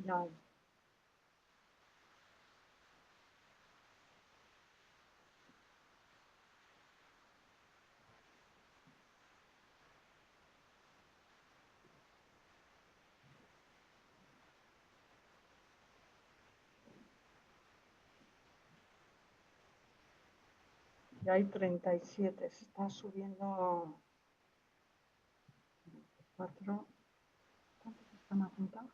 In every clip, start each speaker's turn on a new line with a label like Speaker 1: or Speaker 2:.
Speaker 1: Ya. Ya hay 37, se está subiendo 4. ¿Cuántos están apuntados?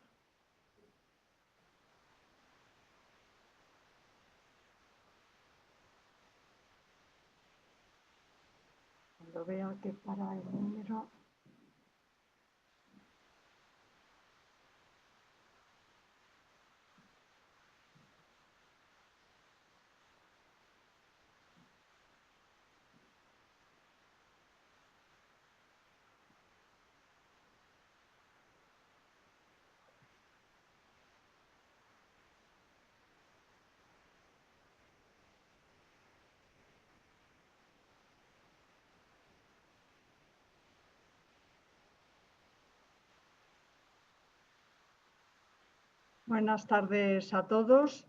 Speaker 1: Cuando vea que para el número. Buenas tardes a todos.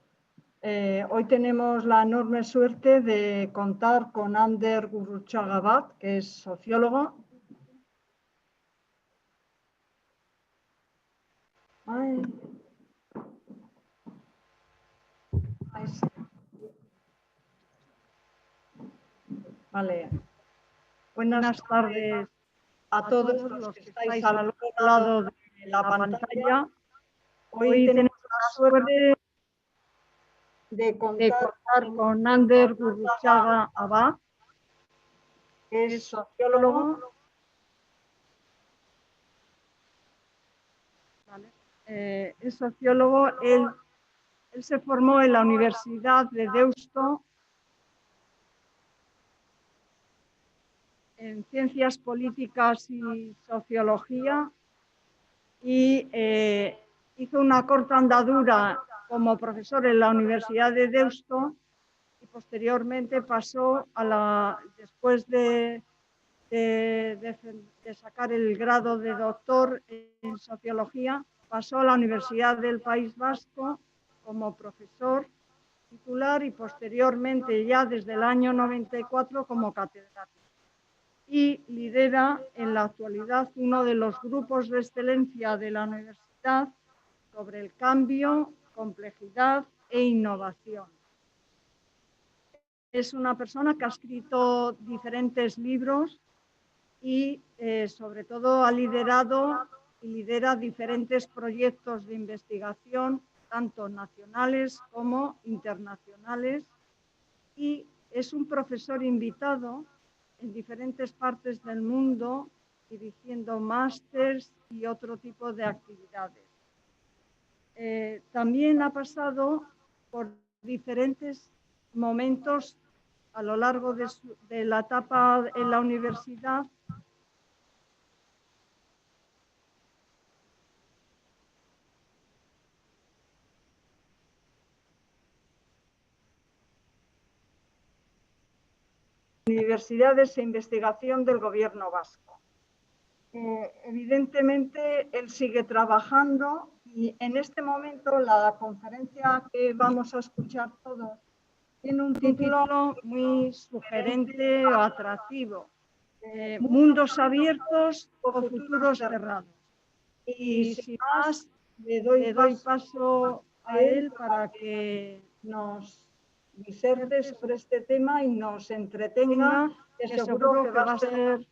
Speaker 1: Hoy tenemos la enorme suerte de contar con Ander Gurruchaga, que es sociólogo. Ay. Ay, sí. Vale. Buenas tardes a todos los que estáis al otro lado de la pantalla. Hoy tenemos la suerte de contar con Ander Gurruchaga Abad, que es sociólogo. Es sociólogo. Él se formó en la Universidad de Deusto en Ciencias Políticas y Sociología y hizo una corta andadura como profesor en la Universidad de Deusto y posteriormente pasó después de sacar el grado de doctor en Sociología, pasó a la Universidad del País Vasco como profesor titular y posteriormente ya desde el año 94 como catedrático. Y lidera en la actualidad uno de los grupos de excelencia de la universidad sobre el cambio, complejidad e innovación. Es una persona que ha escrito diferentes libros y sobre todo ha liderado y lidera diferentes proyectos de investigación, tanto nacionales como internacionales, y es un profesor invitado en diferentes partes del mundo dirigiendo másters y otro tipo de actividades. También ha pasado por diferentes momentos a lo largo de la etapa en la universidad. Universidades e investigación del Gobierno vasco. Evidentemente, él sigue trabajando y en este momento la conferencia que vamos a escuchar todos tiene un título muy sugerente o atractivo. Mundos abiertos o futuros cerrados. Y sin más, le doy paso a él para que nos diserte sobre este tema y nos entretenga, que seguro que va a ser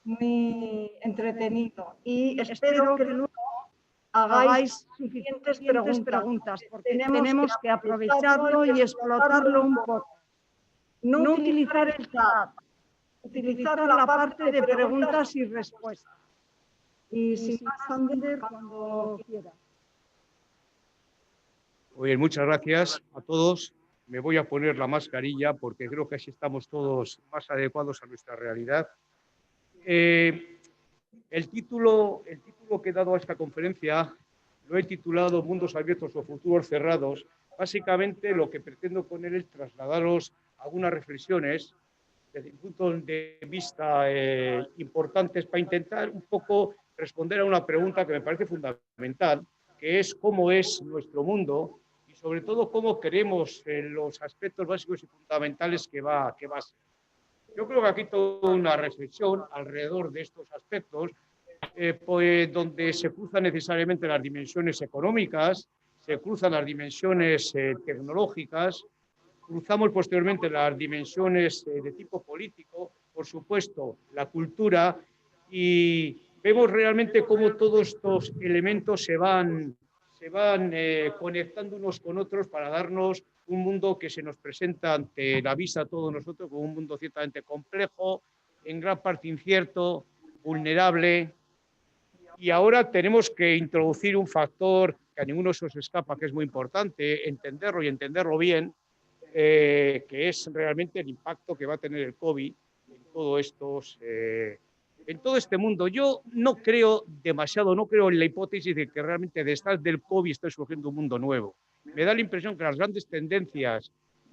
Speaker 1: muy entretenido. Y espero que luego hagáis suficientes preguntas, porque tenemos que aprovecharlo y explotarlo un poco. No utilizar el chat, utilizar la parte de preguntas y respuestas. Y sin más, Ander, cuando quiera.
Speaker 2: Muy bien, muchas gracias a todos. Me voy a poner la mascarilla porque creo que así estamos todos más adecuados a nuestra realidad. El título que he dado a esta conferencia lo he titulado Mundos abiertos o futuros cerrados. Básicamente lo que pretendo con él es trasladaros algunas reflexiones desde un punto de vista importantes para intentar un poco responder a una pregunta que me parece fundamental, que es cómo es nuestro mundo y sobre todo cómo queremos los aspectos básicos y fundamentales que va a ser. Yo creo que aquí toda una reflexión alrededor de estos aspectos, pues donde se cruzan necesariamente las dimensiones económicas, se cruzan las dimensiones tecnológicas, cruzamos posteriormente las dimensiones de tipo político, por supuesto, la cultura, y vemos realmente cómo todos estos elementos se van conectando unos con otros para darnos un mundo que se nos presenta ante la vista a todos nosotros como un mundo ciertamente complejo, en gran parte incierto, vulnerable, y ahora tenemos que introducir un factor que a ninguno se os escapa, que es muy importante, entenderlo y entenderlo bien, que es realmente el impacto que va a tener el COVID en todo este mundo. Yo no creo demasiado, no creo en la hipótesis de que realmente detrás del COVID esté surgiendo un mundo nuevo. Me da la impresión que las grandes tendencias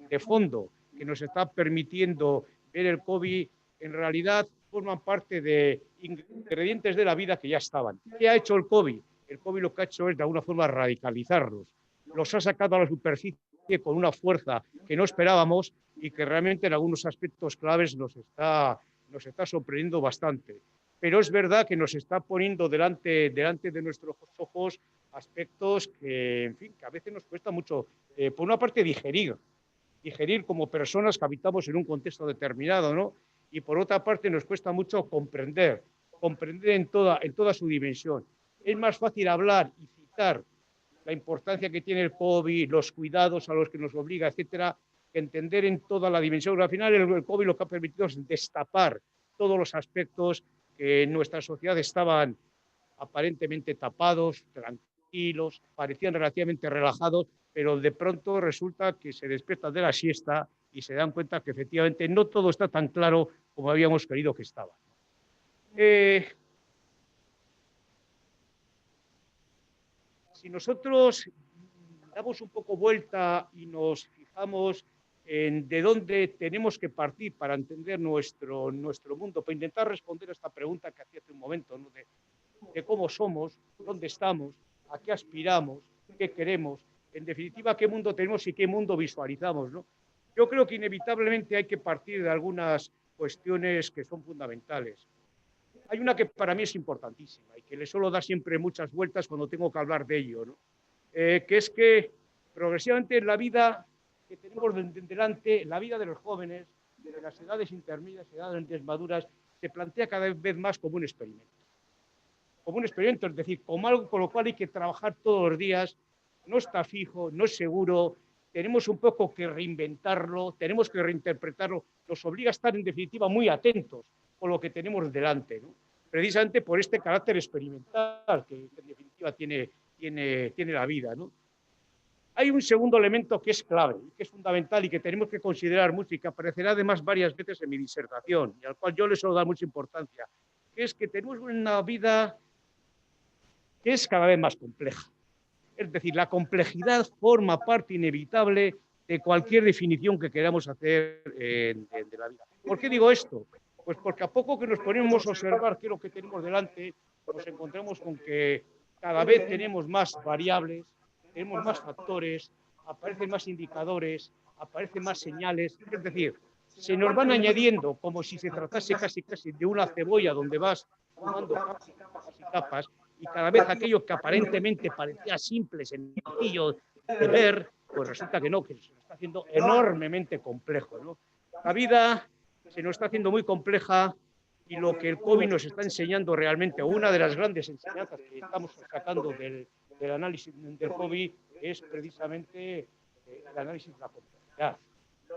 Speaker 2: de fondo que nos está permitiendo ver el COVID en realidad forman parte de ingredientes de la vida que ya estaban. ¿Qué ha hecho el COVID? El COVID lo que ha hecho es de alguna forma radicalizarlos. Los ha sacado a la superficie con una fuerza que no esperábamos y que realmente en algunos aspectos claves nos está sorprendiendo bastante. Pero es verdad que nos está poniendo delante de nuestros ojos aspectos que, en fin, que a veces nos cuesta mucho, por una parte, digerir como personas que habitamos en un contexto determinado, ¿no? Y por otra parte nos cuesta mucho comprender en toda su dimensión. Es más fácil hablar y citar la importancia que tiene el COVID, los cuidados a los que nos obliga, etcétera, que entender en toda la dimensión. Al final el COVID lo que ha permitido es destapar todos los aspectos que en nuestra sociedad estaban aparentemente tapados, tranquilos, parecían relativamente relajados, pero de pronto resulta que se despiertan de la siesta y se dan cuenta que efectivamente no todo está tan claro como habíamos creído que estaba. Si nosotros damos un poco vuelta y nos fijamos en de dónde tenemos que partir para entender nuestro mundo, para intentar responder a esta pregunta que hacía hace un momento, ¿no? de cómo somos, dónde estamos, a qué aspiramos, qué queremos, en definitiva, qué mundo tenemos y qué mundo visualizamos, ¿no? Yo creo que inevitablemente hay que partir de algunas cuestiones que son fundamentales. Hay una que para mí es importantísima y que le suelo dar siempre muchas vueltas cuando tengo que hablar de ello, ¿no? Que es que progresivamente en la vida que tenemos delante, la vida de los jóvenes, de las edades intermedias, edades maduras, se plantea cada vez más como un experimento. Como un experimento, es decir, como algo con lo cual hay que trabajar todos los días, no está fijo, no es seguro, tenemos un poco que reinventarlo, tenemos que reinterpretarlo, nos obliga a estar en definitiva muy atentos con lo que tenemos delante, ¿no? Precisamente por este carácter experimental que en definitiva tiene la vida, ¿no? Hay un segundo elemento que es clave, que es fundamental y que tenemos que considerar mucho y que aparecerá además varias veces en mi disertación y al cual yo le suelo dar mucha importancia, que es que tenemos una vida que es cada vez más compleja. Es decir, la complejidad forma parte inevitable de cualquier definición que queramos hacer de la vida. ¿Por qué digo esto? Pues porque a poco que nos ponemos a observar qué es lo que tenemos delante, nos encontramos con que cada vez tenemos más variables, tenemos más factores, aparecen más indicadores, aparecen más señales, es decir, se nos van añadiendo como si se tratase casi de una cebolla donde vas fumando capas y capas y capas, y cada vez aquello que aparentemente parecía simple, sencillo de ver, pues resulta que no, que se nos está haciendo enormemente complejo, ¿no? La vida se nos está haciendo muy compleja y lo que el COVID nos está enseñando realmente, o una de las grandes enseñanzas que estamos sacando del análisis del COVID es precisamente el análisis de la complejidad.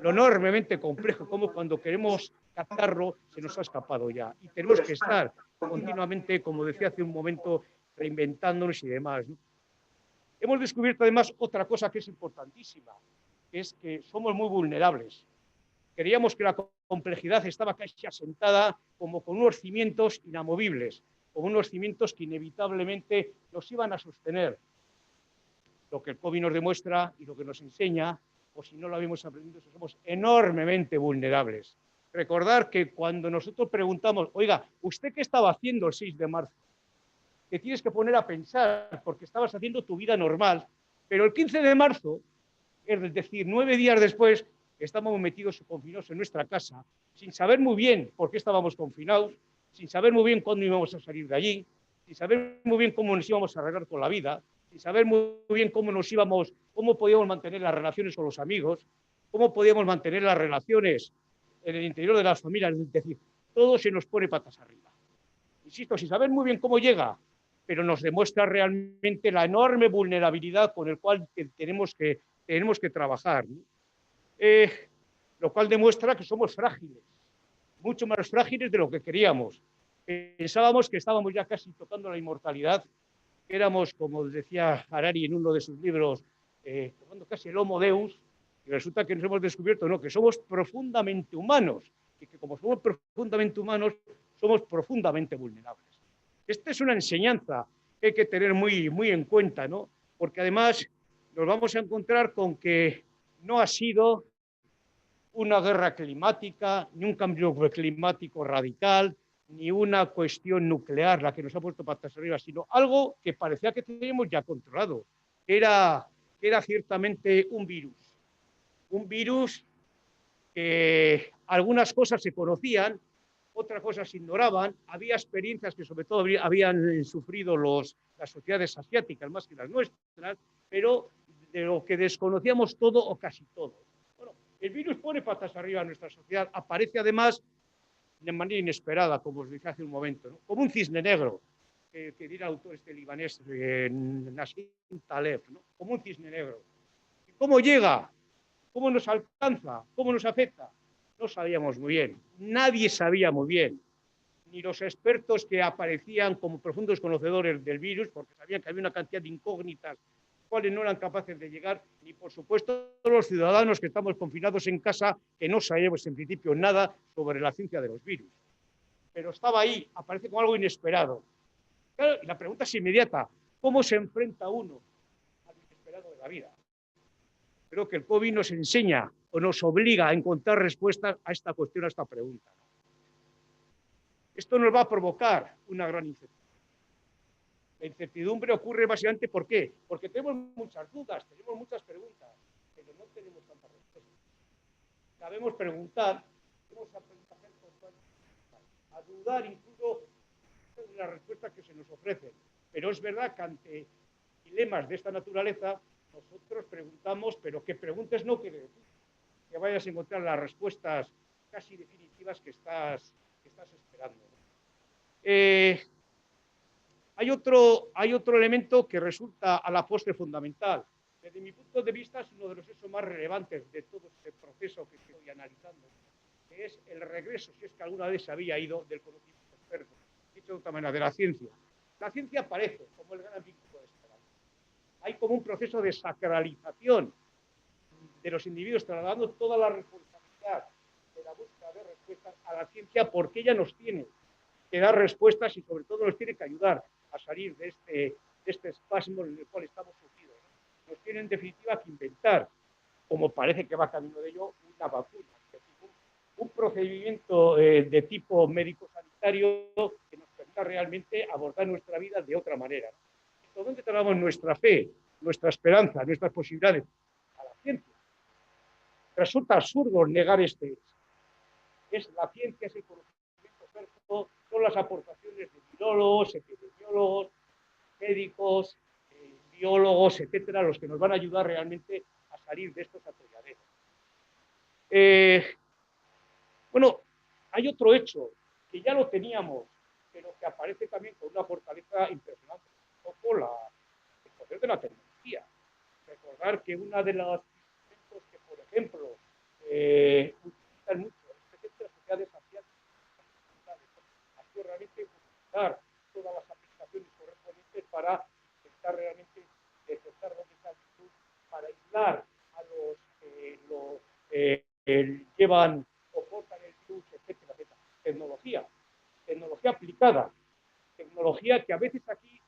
Speaker 2: Lo enormemente complejo, como cuando queremos captarlo se nos ha escapado ya. Y tenemos que estar continuamente, como decía hace un momento, reinventándonos y demás, ¿no? Hemos descubierto además otra cosa que es importantísima, que es que somos muy vulnerables. Creíamos que la complejidad estaba casi asentada como con unos cimientos inamovibles, con unos cimientos que inevitablemente nos iban a sostener. Lo que el COVID nos demuestra y lo que nos enseña, o si no lo habíamos aprendido, es que somos enormemente vulnerables. Recordar que cuando nosotros preguntamos, oiga, ¿usted qué estaba haciendo el 6 de marzo? te tienes que poner a pensar porque estabas haciendo tu vida normal. Pero el 15 de marzo, es decir, 9 días después, estábamos metidos confinados en nuestra casa, sin saber muy bien por qué estábamos confinados, sin saber muy bien cuándo íbamos a salir de allí, sin saber muy bien cómo nos íbamos a arreglar con la vida, sin saber muy bien cómo podíamos mantener las relaciones con los amigos, cómo podíamos mantener las relaciones en el interior de las familias. Es decir, todo se nos pone patas arriba. Insisto, sin saber muy bien cómo llega, pero nos demuestra realmente la enorme vulnerabilidad con la cual tenemos que trabajar, ¿no? Lo cual demuestra que somos frágiles, mucho más frágiles de lo que queríamos. Pensábamos que estábamos ya casi tocando la inmortalidad, que éramos, como decía Harari en uno de sus libros, tocando casi el Homo Deus, y resulta que nos hemos descubierto no, que somos profundamente humanos, y que como somos profundamente humanos, somos profundamente vulnerables. Esta es una enseñanza que hay que tener muy, muy en cuenta, ¿no? Porque además nos vamos a encontrar con que no ha sido una guerra climática, ni un cambio climático radical, ni una cuestión nuclear la que nos ha puesto patas arriba, sino algo que parecía que teníamos ya controlado. Era ciertamente un virus que algunas cosas se conocían, otras cosas se ignoraban, había experiencias que sobre todo habían sufrido las sociedades asiáticas más que las nuestras, pero de lo que desconocíamos todo o casi todo. Bueno, el virus pone patas arriba a nuestra sociedad, aparece además de manera inesperada, como os dije hace un momento, ¿no? Como un cisne negro, que dirá el autor libanés, Nassim Taleb, ¿no? Como un cisne negro. ¿Y cómo llega? ¿Cómo nos alcanza? ¿Cómo nos afecta? No sabíamos muy bien. Nadie sabía muy bien. Ni los expertos que aparecían como profundos conocedores del virus, porque sabían que había una cantidad de incógnitas cuales no eran capaces de llegar, ni por supuesto los ciudadanos que estamos confinados en casa, que no sabíamos en principio nada sobre la ciencia de los virus. Pero estaba ahí, aparece como algo inesperado. Claro, y la pregunta es inmediata: ¿cómo se enfrenta uno al inesperado de la vida? Creo que el COVID nos enseña o nos obliga a encontrar respuestas a esta cuestión, a esta pregunta. Esto nos va a provocar una gran incertidumbre. La incertidumbre ocurre básicamente ¿por qué? Porque tenemos muchas dudas, tenemos muchas preguntas, pero no tenemos tantas respuestas. Sabemos preguntar, sabemos hacer constantes, a dudar incluso de las respuestas que se nos ofrecen. Pero es verdad que ante dilemas de esta naturaleza, nosotros preguntamos, pero que preguntes no quiere decir que vayas a encontrar las respuestas casi definitivas que estás esperando. Hay otro elemento que resulta a la postre fundamental. Desde mi punto de vista es uno de los hechos más relevantes de todo este proceso que estoy analizando, que es el regreso, si es que alguna vez se había ido, del conocimiento experto, dicho de otra manera, de la ciencia. La ciencia aparece como el gran vínculo de esperanza. Hay como un proceso de sacralización de los individuos, trasladando toda la responsabilidad de la búsqueda de respuestas a la ciencia, porque ella nos tiene que dar respuestas y sobre todo nos tiene que ayudar a salir de este espasmo en el cual estamos sumidos. Nos tiene en definitiva que inventar, como parece que va camino de ello, una vacuna, un procedimiento de tipo médico-sanitario que nos permita realmente abordar nuestra vida de otra manera. ¿Dónde trasladamos nuestra fe, nuestra esperanza, nuestras posibilidades? A la ciencia. Resulta absurdo negar este hecho. Es la ciencia, es el conocimiento experto, son las aportaciones de virólogos, epidemiólogos, médicos, biólogos, etcétera, los que nos van a ayudar realmente a salir de estos atolladeros. Bueno, hay otro hecho que ya lo teníamos, pero que aparece también con una fortaleza impresionante, un poco el poder de la tecnología. Recordar que una de las instrumentos que, por ejemplo, utilizan mucho, especialmente las sociedades asiáticas, ha sido realmente utilizar todas las aplicaciones correspondientes para intentar realmente detectar dónde está el virus, para aislar a los que llevan o portan el virus, etcétera, etcétera. Tecnología aplicada, tecnología que a veces aquí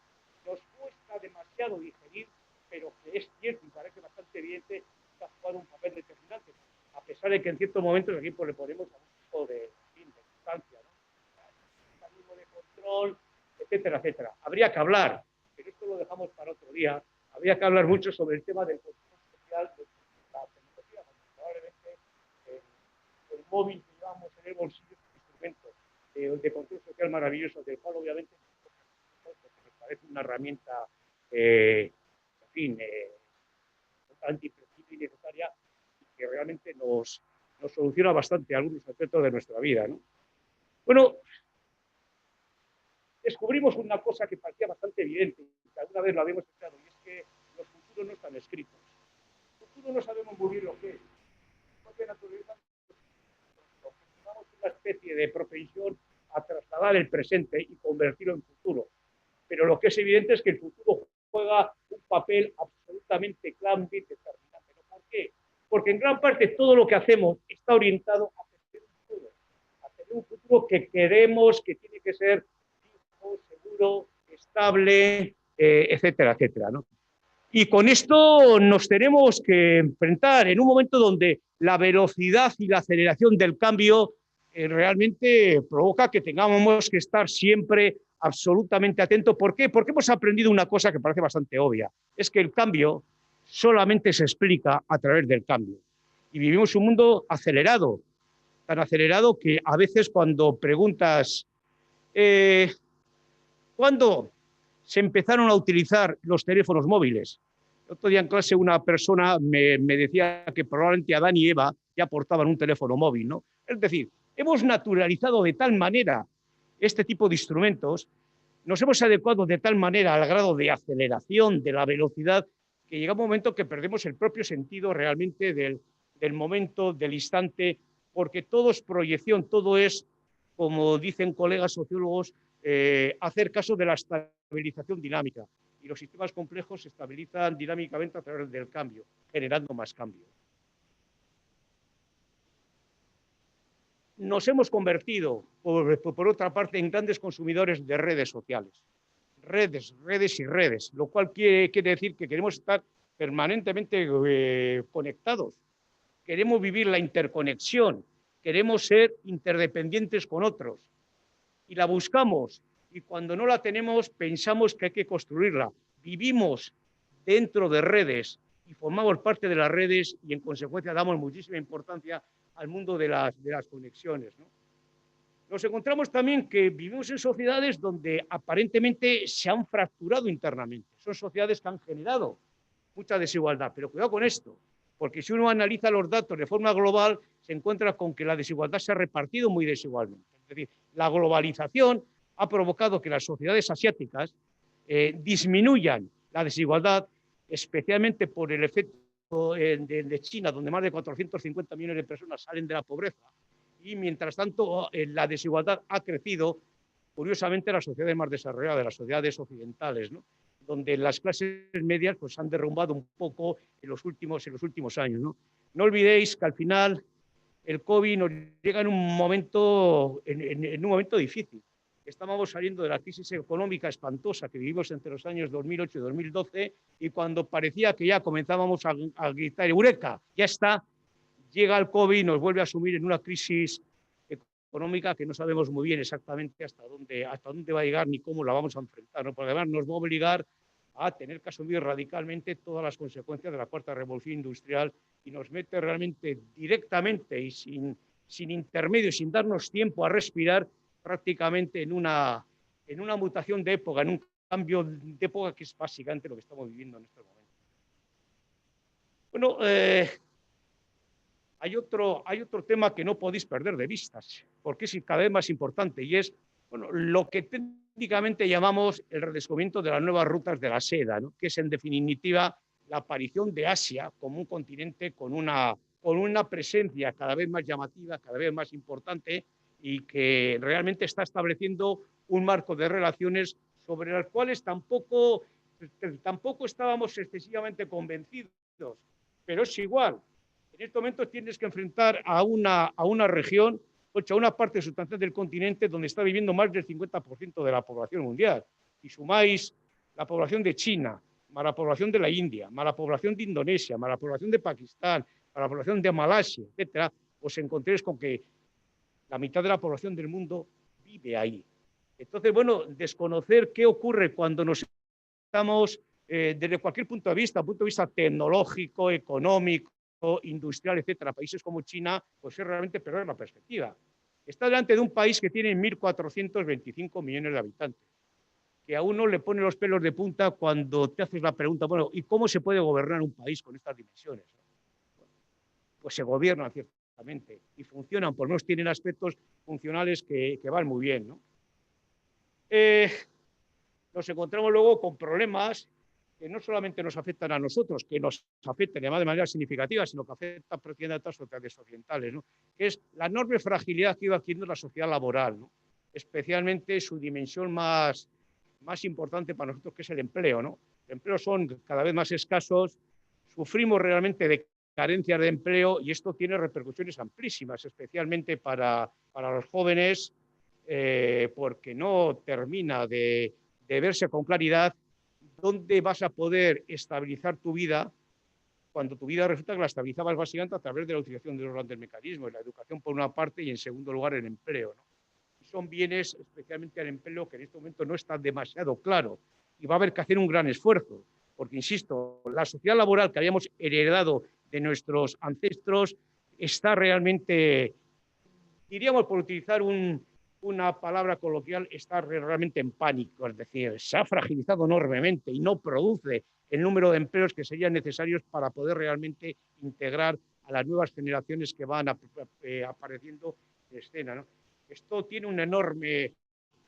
Speaker 2: nos cuesta demasiado digerir, pero que es cierto y parece bastante evidente que ha jugado un papel determinante, a pesar de que en ciertos momentos aquí pues, le ponemos algún tipo de distancia, ¿no? De control, etc. etcétera, etcétera. Habría que hablar, pero esto lo dejamos para otro día. Habría que hablar mucho sobre el tema del control social de la tecnología, porque probablemente el móvil que llevamos en el bolsillo es un instrumento de control social maravilloso, del cual obviamente me parece una herramienta, en fin, totalmente imprescindible y necesaria, y que realmente nos soluciona bastante algunos aspectos de nuestra vida, ¿no? Bueno, descubrimos una cosa que parecía bastante evidente, que alguna vez lo habíamos escuchado, y es que los futuros no están escritos. Los futuros no sabemos muy bien lo que es. Porque naturaleza tenemos una especie de propensión a trasladar el presente y convertirlo en futuro. Pero lo que es evidente es que el futuro juega un papel absolutamente clave y determinante. ¿Por qué? Porque en gran parte todo lo que hacemos está orientado a tener un futuro que queremos, que tiene que ser fijo, seguro, estable, etcétera, etcétera, ¿no? Y con esto nos tenemos que enfrentar en un momento donde la velocidad y la aceleración del cambio realmente provoca que tengamos que estar siempre absolutamente atentos. ¿Por qué? Porque hemos aprendido una cosa que parece bastante obvia, es que el cambio solamente se explica a través del cambio. Y vivimos un mundo acelerado, tan acelerado que a veces cuando preguntas ¿cuándo se empezaron a utilizar los teléfonos móviles? El otro día en clase una persona me decía que probablemente Adán y Eva ya portaban un teléfono móvil, ¿no? Es decir, hemos naturalizado de tal manera este tipo de instrumentos, nos hemos adecuado de tal manera al grado de aceleración, de la velocidad, que llega un momento que perdemos el propio sentido realmente del momento, del instante, porque todo es proyección, todo es, como dicen colegas sociólogos, hacer caso de la estabilización dinámica. Y los sistemas complejos se estabilizan dinámicamente a través del cambio, generando más cambio. Nos hemos convertido, por otra parte, en grandes consumidores de redes sociales. Redes y redes, lo cual quiere decir que queremos estar permanentemente conectados. Queremos vivir la interconexión, queremos ser interdependientes con otros. Y la buscamos, y cuando no la tenemos pensamos que hay que construirla. Vivimos dentro de redes y formamos parte de las redes y en consecuencia damos muchísima importancia al mundo de las conexiones, ¿no? Nos encontramos también que vivimos en sociedades donde aparentemente se han fracturado internamente. Son sociedades que han generado mucha desigualdad, pero cuidado con esto, porque si uno analiza los datos de forma global, se encuentra con que la desigualdad se ha repartido muy desigualmente. Es decir, la globalización ha provocado que las sociedades asiáticas disminuyan la desigualdad, especialmente por el efecto de China, donde más de 450 millones de personas salen de la pobreza, y mientras tanto la desigualdad ha crecido, curiosamente, en las sociedades más desarrolladas, las sociedades occidentales, ¿no? Donde las clases medias pues, han derrumbado un poco en los últimos años, ¿no? No olvidéis que al final el COVID nos llega en un momento difícil. Estábamos saliendo de la crisis económica espantosa que vivimos entre los años 2008 y 2012 y cuando parecía que ya comenzábamos a gritar ¡Eureka! Ya está, llega el COVID y nos vuelve a sumir en una crisis económica que no sabemos muy bien exactamente hasta dónde va a llegar ni cómo la vamos a enfrentar, ¿no? Porque además nos va a obligar a tener que asumir radicalmente todas las consecuencias de la cuarta revolución industrial y nos mete realmente directamente y sin intermedio, sin darnos tiempo a respirar, prácticamente en una mutación de época, en un cambio de época que es básicamente lo que estamos viviendo en estos momentos. Bueno, hay otro tema que no podéis perder de vista, porque es cada vez más importante, y es bueno, lo que técnicamente llamamos el redescubrimiento de las nuevas rutas de la seda, ¿no? Que es en definitiva la aparición de Asia como un continente con una presencia cada vez más llamativa, cada vez más importante, y que realmente está estableciendo un marco de relaciones sobre las cuales tampoco estábamos excesivamente convencidos, pero es igual. En estos momentos tienes que enfrentar a una región, a una parte sustancial del continente donde está viviendo más del 50% de la población mundial. Si sumáis la población de China, más la población de la India, más la población de Indonesia, más la población de Pakistán, más la población de Malasia, etcétera, os encontréis con que la mitad de la población del mundo vive ahí. Entonces, bueno, desconocer qué ocurre cuando nos estamos, desde cualquier punto de vista tecnológico, económico, industrial, etcétera, países como China, pues es realmente perder la perspectiva. Está delante de un país que tiene 1.425 millones de habitantes, que a uno le pone los pelos de punta cuando te haces la pregunta, bueno, ¿y cómo se puede gobernar un país con estas dimensiones? Pues se gobiernan ciertamente y funcionan, por lo menos tienen aspectos funcionales que van muy bien, ¿no? Nos encontramos luego con problemas que no solamente nos afectan a nosotros, que nos afectan además de manera significativa, sino que afectan prácticamente a otras sociedades occidentales, ¿no? Que es la enorme fragilidad que iba adquiriendo la sociedad laboral, ¿no? Especialmente su dimensión más importante para nosotros, que es el empleo, ¿no? Los empleos son cada vez más escasos, sufrimos realmente de carencias de empleo y esto tiene repercusiones amplísimas, especialmente para los jóvenes, porque no termina de verse con claridad dónde vas a poder estabilizar tu vida cuando tu vida resulta que la estabilizabas básicamente a través de la utilización de los grandes mecanismos, la educación por una parte y en segundo lugar el empleo, ¿no? Son bienes, especialmente el empleo, que en este momento no está demasiado claro y va a haber que hacer un gran esfuerzo, porque, insisto, la sociedad laboral que habíamos heredado de nuestros ancestros está realmente, diríamos por utilizar una palabra coloquial, está realmente en pánico, es decir, se ha fragilizado enormemente y no produce el número de empleos que serían necesarios para poder realmente integrar a las nuevas generaciones que van apareciendo en escena, ¿no? Esto tiene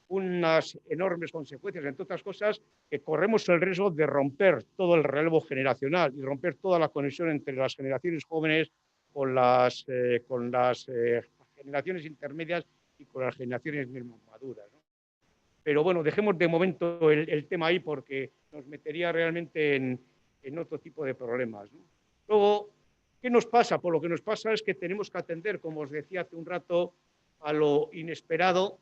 Speaker 2: unas enormes consecuencias, entre otras cosas, que corremos el riesgo de romper todo el relevo generacional y romper toda la conexión entre las generaciones jóvenes con las generaciones intermedias y con las generaciones mismas maduras, ¿no? Pero bueno, dejemos de momento el tema ahí porque nos metería realmente en otro tipo de problemas, ¿no? Luego, ¿qué nos pasa? Pues lo que nos pasa es que tenemos que atender, como os decía hace un rato, a lo inesperado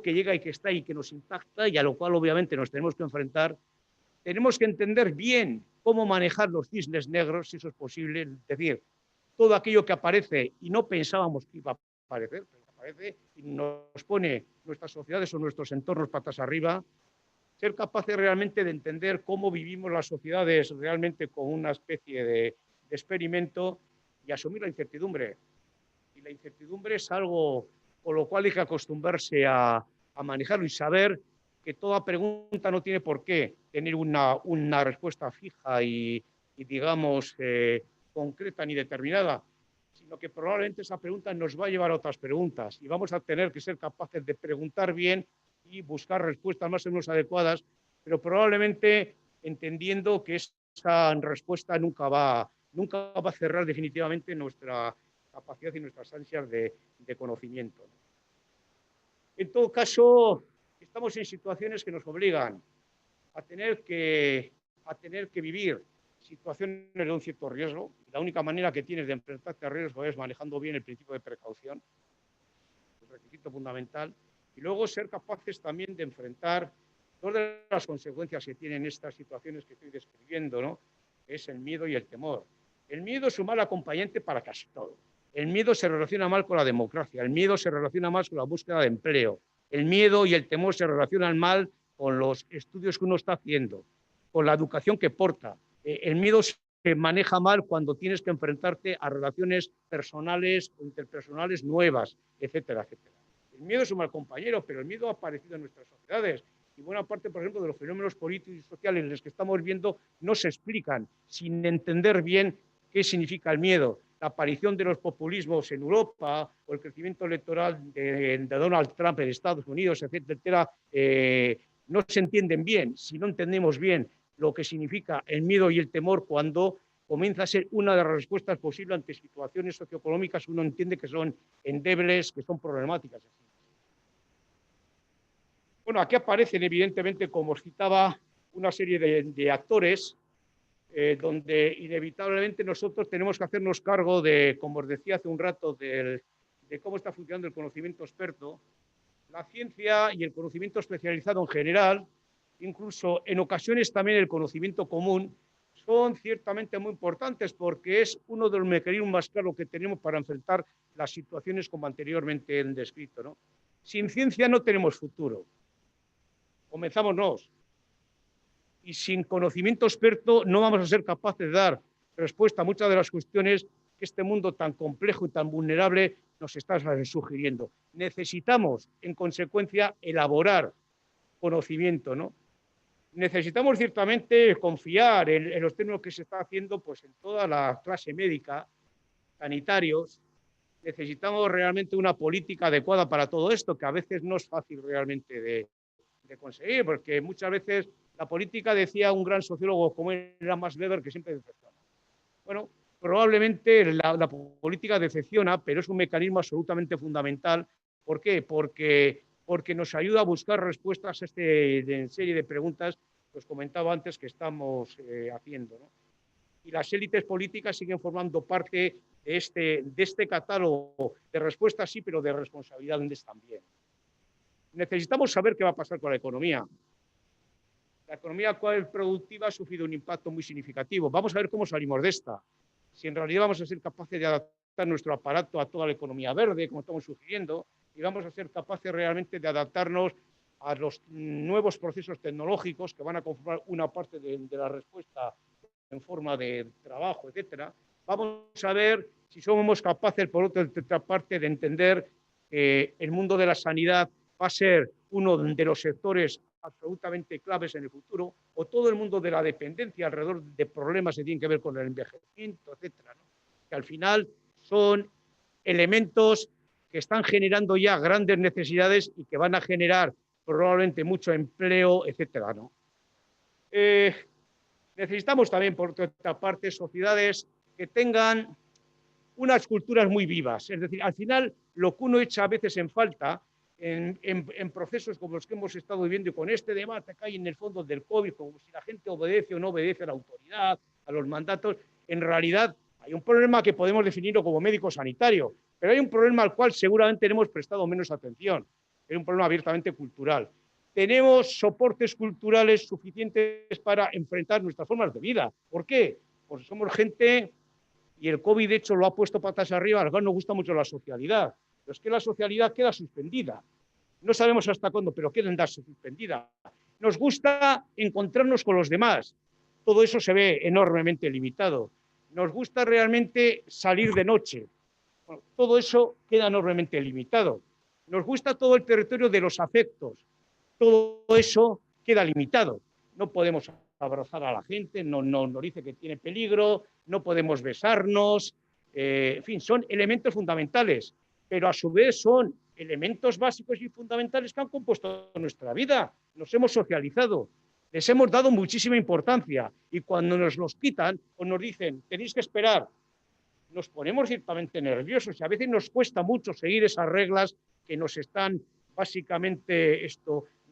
Speaker 2: que llega y que está y que nos impacta y a lo cual obviamente nos tenemos que enfrentar. Tenemos que entender bien cómo manejar los cisnes negros, si eso es posible, es decir, todo aquello que aparece y no pensábamos que iba a aparecer, pero aparece y nos pone nuestras sociedades o nuestros entornos patas arriba, ser capaces realmente de entender cómo vivimos las sociedades realmente como una especie de experimento y asumir la incertidumbre. Y la incertidumbre es algo con lo cual hay que acostumbrarse a manejarlo y saber que toda pregunta no tiene por qué tener una respuesta fija y digamos, concreta ni determinada, sino que probablemente esa pregunta nos va a llevar a otras preguntas y vamos a tener que ser capaces de preguntar bien y buscar respuestas más o menos adecuadas, pero probablemente entendiendo que esa respuesta nunca va a cerrar definitivamente nuestra capacidad y nuestras ansias de conocimiento. En todo caso, estamos en situaciones que nos obligan a tener que vivir situaciones de un cierto riesgo. La única manera que tienes de enfrentarte a riesgo es manejando bien el principio de precaución, el requisito fundamental, y luego ser capaces también de enfrentar todas las consecuencias que tienen estas situaciones que estoy describiendo, ¿no? Es el miedo y el temor. El miedo es un mal acompañante para casi todo. El miedo se relaciona mal con la democracia, el miedo se relaciona más con la búsqueda de empleo, el miedo y el temor se relacionan mal con los estudios que uno está haciendo, con la educación que porta. El miedo se maneja mal cuando tienes que enfrentarte a relaciones personales o interpersonales nuevas, etcétera, etcétera. El miedo es un mal compañero, pero el miedo ha aparecido en nuestras sociedades. Y buena parte, por ejemplo, de los fenómenos políticos y sociales en los que estamos viendo no se explican sin entender bien qué significa el miedo. La aparición de los populismos en Europa o el crecimiento electoral de Donald Trump en Estados Unidos, etcétera, no se entienden bien si no entendemos bien lo que significa el miedo y el temor cuando comienza a ser una de las respuestas posibles ante situaciones socioeconómicas que uno entiende que son endebles, que son problemáticas. Bueno, aquí aparecen evidentemente, como os citaba, una serie de actores donde inevitablemente nosotros tenemos que hacernos cargo de, como os decía hace un rato, de cómo está funcionando el conocimiento experto, la ciencia y el conocimiento especializado en general, incluso en ocasiones también el conocimiento común, son ciertamente muy importantes porque es uno de los mecanismos más claros que tenemos para enfrentar las situaciones como anteriormente he descrito, ¿no? Sin ciencia no tenemos futuro. Comenzámonos. Y sin conocimiento experto no vamos a ser capaces de dar respuesta a muchas de las cuestiones que este mundo tan complejo y tan vulnerable nos está sugiriendo. Necesitamos, en consecuencia, elaborar conocimiento, ¿no? Necesitamos ciertamente confiar en los términos que se está haciendo pues, en toda la clase médica, sanitarios. Necesitamos realmente una política adecuada para todo esto, que a veces no es fácil realmente de conseguir, porque muchas veces la política, decía un gran sociólogo como era Max Weber, que siempre decepciona. Bueno, probablemente la política decepciona, pero es un mecanismo absolutamente fundamental. ¿Por qué? Porque nos ayuda a buscar respuestas a esta serie de preguntas que os comentaba antes que estamos haciendo, ¿no? Y las élites políticas siguen formando parte de este catálogo de respuestas, sí, pero de responsabilidades también. Necesitamos saber qué va a pasar con la economía. La economía actual productiva ha sufrido un impacto muy significativo. Vamos a ver cómo salimos de esta. Si en realidad vamos a ser capaces de adaptar nuestro aparato a toda la economía verde, como estamos sugiriendo, y vamos a ser capaces realmente de adaptarnos a los nuevos procesos tecnológicos que van a conformar una parte de la respuesta en forma de trabajo, etcétera. Vamos a ver si somos capaces, por otra parte, de entender que el mundo de la sanidad va a ser uno de los sectores absolutamente claves en el futuro, o todo el mundo de la dependencia alrededor de problemas que tienen que ver con el envejecimiento, etcétera, ¿no? Que al final son elementos que están generando ya grandes necesidades y que van a generar probablemente mucho empleo, etcétera, ¿no? Necesitamos también, por otra parte, sociedades que tengan unas culturas muy vivas. Es decir, al final, lo que uno echa a veces en falta en procesos como los que hemos estado viviendo y con este debate que hay en el fondo del COVID, como si la gente obedece o no obedece a la autoridad, a los mandatos, en realidad hay un problema que podemos definirlo como médico sanitario, pero hay un problema al cual seguramente hemos prestado menos atención. Es un problema abiertamente cultural. Tenemos soportes culturales suficientes para enfrentar nuestras formas de vida. ¿Por qué? Porque somos gente, y el COVID de hecho lo ha puesto patas arriba, a los cuales nos gusta mucho la socialidad. Pero es que la socialidad queda suspendida. No sabemos hasta cuándo, pero queda suspendida. Nos gusta encontrarnos con los demás. Todo eso se ve enormemente limitado. Nos gusta realmente salir de noche. Bueno, todo eso queda enormemente limitado. Nos gusta todo el territorio de los afectos. Todo eso queda limitado. No podemos abrazar a la gente, no nos dice que tiene peligro, no podemos besarnos, en fin, son elementos fundamentales, pero a su vez son elementos básicos y fundamentales que han compuesto nuestra vida. Nos hemos socializado, les hemos dado muchísima importancia y cuando nos los quitan o nos dicen tenéis que esperar, nos ponemos ciertamente nerviosos y a veces nos cuesta mucho seguir esas reglas que nos están básicamente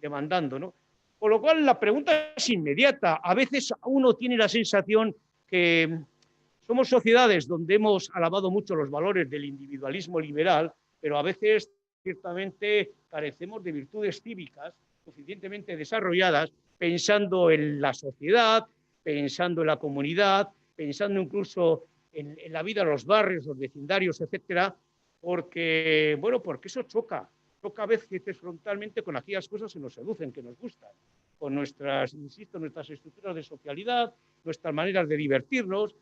Speaker 2: demandando, ¿no? Con lo cual la pregunta es inmediata. A veces uno tiene la sensación que somos sociedades donde hemos alabado mucho los valores del individualismo liberal, pero a veces ciertamente carecemos de virtudes cívicas suficientemente desarrolladas, pensando en la sociedad, pensando en la comunidad, pensando incluso en la vida de los barrios, los vecindarios, etcétera, porque, bueno, porque eso choca a veces frontalmente con aquellas cosas que nos seducen, que nos gustan, con nuestras, insisto, nuestras estructuras de socialidad, nuestras maneras de divertirnos,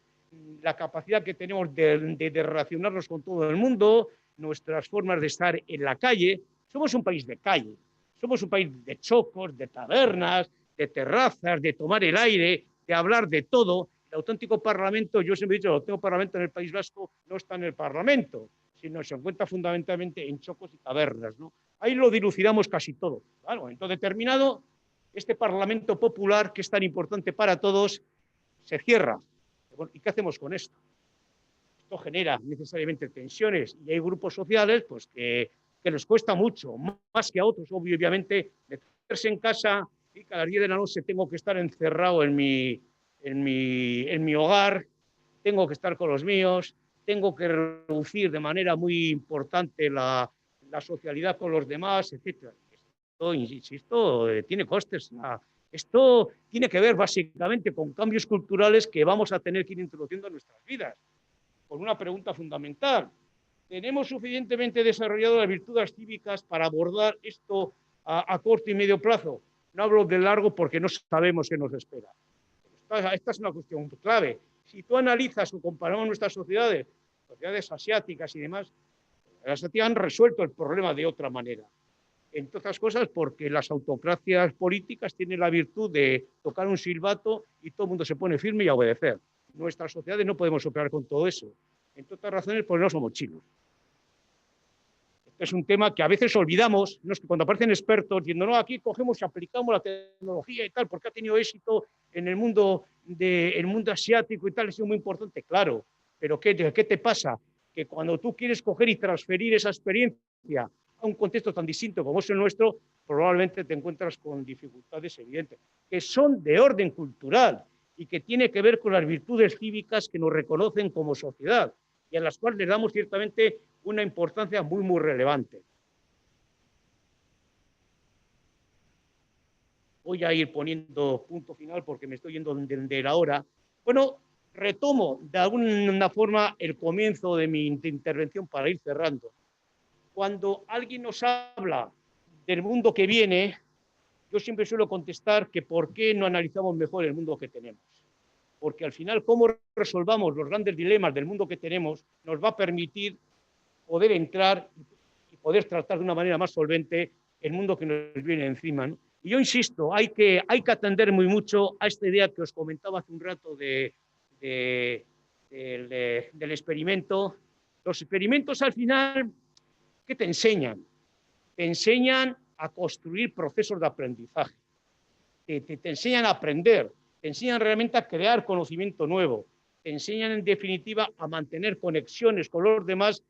Speaker 2: la capacidad que tenemos de relacionarnos con todo el mundo, nuestras formas de estar en la calle. Somos un país de calle, somos un país de chocos, de tabernas, de terrazas, de tomar el aire, de hablar de todo. El auténtico Parlamento, yo siempre he dicho, el auténtico Parlamento en el País Vasco no está en el Parlamento, sino se encuentra fundamentalmente en chocos y tabernas, ¿no? Ahí lo dilucidamos casi todo. Claro, en un momento determinado, este Parlamento popular, que es tan importante para todos, se cierra. Bueno, ¿y qué hacemos con esto? Esto genera necesariamente tensiones y hay grupos sociales pues, que les cuesta mucho, más que a otros, obviamente, meterse en casa y cada 10 de la noche tengo que estar encerrado en mi hogar, tengo que estar con los míos, tengo que reducir de manera muy importante la socialidad con los demás, etc. Esto, insisto, tiene costes. Esto tiene que ver básicamente con cambios culturales que vamos a tener que ir introduciendo en nuestras vidas. Por una pregunta fundamental. tenemos suficientemente desarrollado las virtudes cívicas para abordar esto a corto y medio plazo. No hablo de largo porque no sabemos qué nos espera. Esta es una cuestión clave. Si tú analizas o comparamos nuestras sociedades asiáticas y demás, las asiáticas han resuelto el problema de otra manera. Entre otras cosas porque las autocracias políticas tienen la virtud de tocar un silbato y todo el mundo se pone firme y a obedecer. Nuestras sociedades no podemos operar con todo eso. Entre otras razones, porque no somos chinos. Este es un tema que a veces olvidamos, ¿no? Cuando aparecen expertos diciendo, no, aquí cogemos y aplicamos la tecnología y tal, porque ha tenido éxito en el mundo asiático y tal, ha sido muy importante. Claro, pero ¿qué te pasa? Que cuando tú quieres coger y transferir esa experiencia a un contexto tan distinto como es el nuestro, probablemente te encuentras con dificultades evidentes, que son de orden cultural y que tiene que ver con las virtudes cívicas que nos reconocen como sociedad y a las cuales le damos ciertamente una importancia muy, muy relevante. Voy a ir poniendo punto final porque me estoy yendo de la hora. Bueno, retomo de alguna forma el comienzo de mi intervención para ir cerrando. Cuando alguien nos habla del mundo que viene, yo siempre suelo contestar que por qué no analizamos mejor el mundo que tenemos. Porque al final, cómo resolvamos los grandes dilemas del mundo que tenemos, nos va a permitir poder entrar y poder tratar de una manera más solvente el mundo que nos viene encima, ¿no? Y yo insisto, hay que atender muy mucho a esta idea que os comentaba hace un rato del experimento. Los experimentos al final, ¿qué te enseñan? Te enseñan a construir procesos de aprendizaje, te enseñan a aprender, te enseñan realmente a crear conocimiento nuevo, te enseñan en definitiva a mantener conexiones con los demás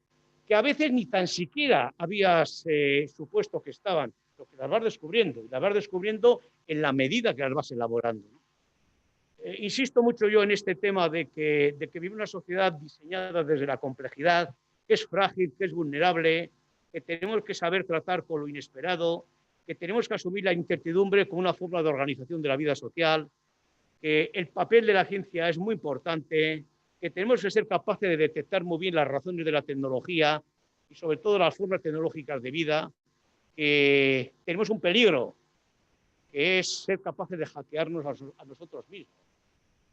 Speaker 2: que a veces ni tan siquiera habías supuesto que estaban, lo que las vas descubriendo, y las vas descubriendo en la medida que las vas elaborando, ¿no? Insisto mucho yo en este tema de que vive una sociedad diseñada desde la complejidad, que es frágil, que es vulnerable, que tenemos que saber tratar con lo inesperado, que tenemos que asumir la incertidumbre como una forma de organización de la vida social, que el papel de la ciencia es muy importante, que tenemos que ser capaces de detectar muy bien las razones de la tecnología y sobre todo las formas tecnológicas de vida, que tenemos un peligro, que es ser capaces de hackearnos a nosotros mismos.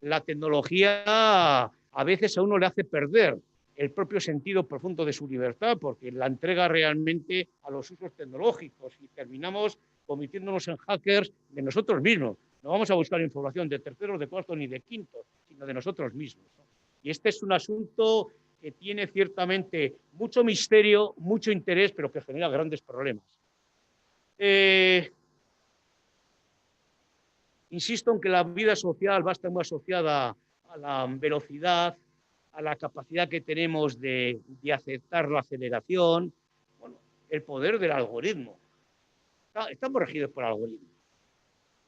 Speaker 2: La tecnología a veces a uno le hace perder el propio sentido profundo de su libertad, porque la entrega realmente a los usos tecnológicos y terminamos convirtiéndonos en hackers de nosotros mismos. No vamos a buscar información de terceros, de cuartos ni de quintos, sino de nosotros mismos, ¿no? Y este es un asunto que tiene ciertamente mucho misterio, mucho interés, pero que genera grandes problemas. Insisto en que la vida social va a estar muy asociada a la velocidad, a la capacidad que tenemos de aceptar la aceleración, bueno, el poder del algoritmo. Estamos regidos por algoritmos.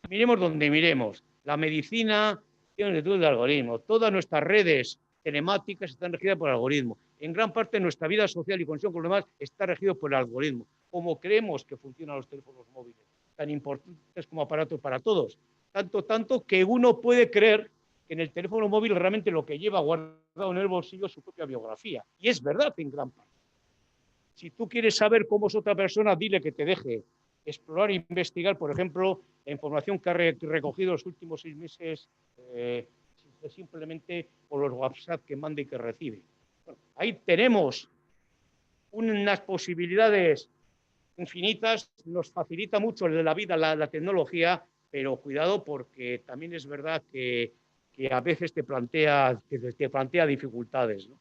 Speaker 2: Miremos donde miremos. La medicina tiene virtud de algoritmo. Todas nuestras redes telemáticas están regidas por algoritmo. En gran parte nuestra vida social y conexión con los demás está regido por el algoritmo. Como creemos que funcionan los teléfonos móviles, tan importantes como aparatos para todos. Tanto que uno puede creer que en el teléfono móvil realmente lo que lleva guardado en el bolsillo es su propia biografía. Y es verdad en gran parte. Si tú quieres saber cómo es otra persona, dile que te deje explorar e investigar, por ejemplo, la información que ha recogido los últimos 6 meses simplemente por los WhatsApp que manda y que recibe. Bueno, ahí tenemos unas posibilidades infinitas, nos facilita mucho la vida la tecnología, pero cuidado porque también es verdad que a veces te plantea dificultades, ¿no?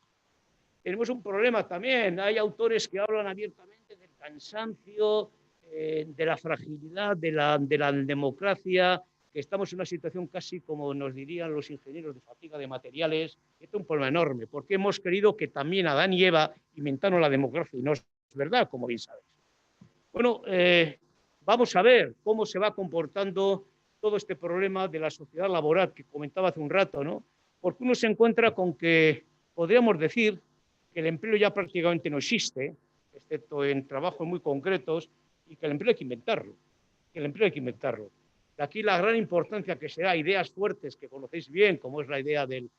Speaker 2: Tenemos un problema también, hay autores que hablan abiertamente del cansancio, de la fragilidad de la democracia, que estamos en una situación casi como nos dirían los ingenieros de fatiga de materiales. Esto es un problema enorme, porque hemos querido que también Adán y Eva inventaron la democracia, y no es verdad, como bien sabéis. Bueno, vamos a ver cómo se va comportando todo este problema de la sociedad laboral que comentaba hace un rato, ¿no? Porque uno se encuentra con que podríamos decir que el empleo ya prácticamente no existe, excepto en trabajos muy concretos, y que el empleo hay que inventarlo. De aquí la gran importancia que se da a ideas fuertes que conocéis bien, como es la idea del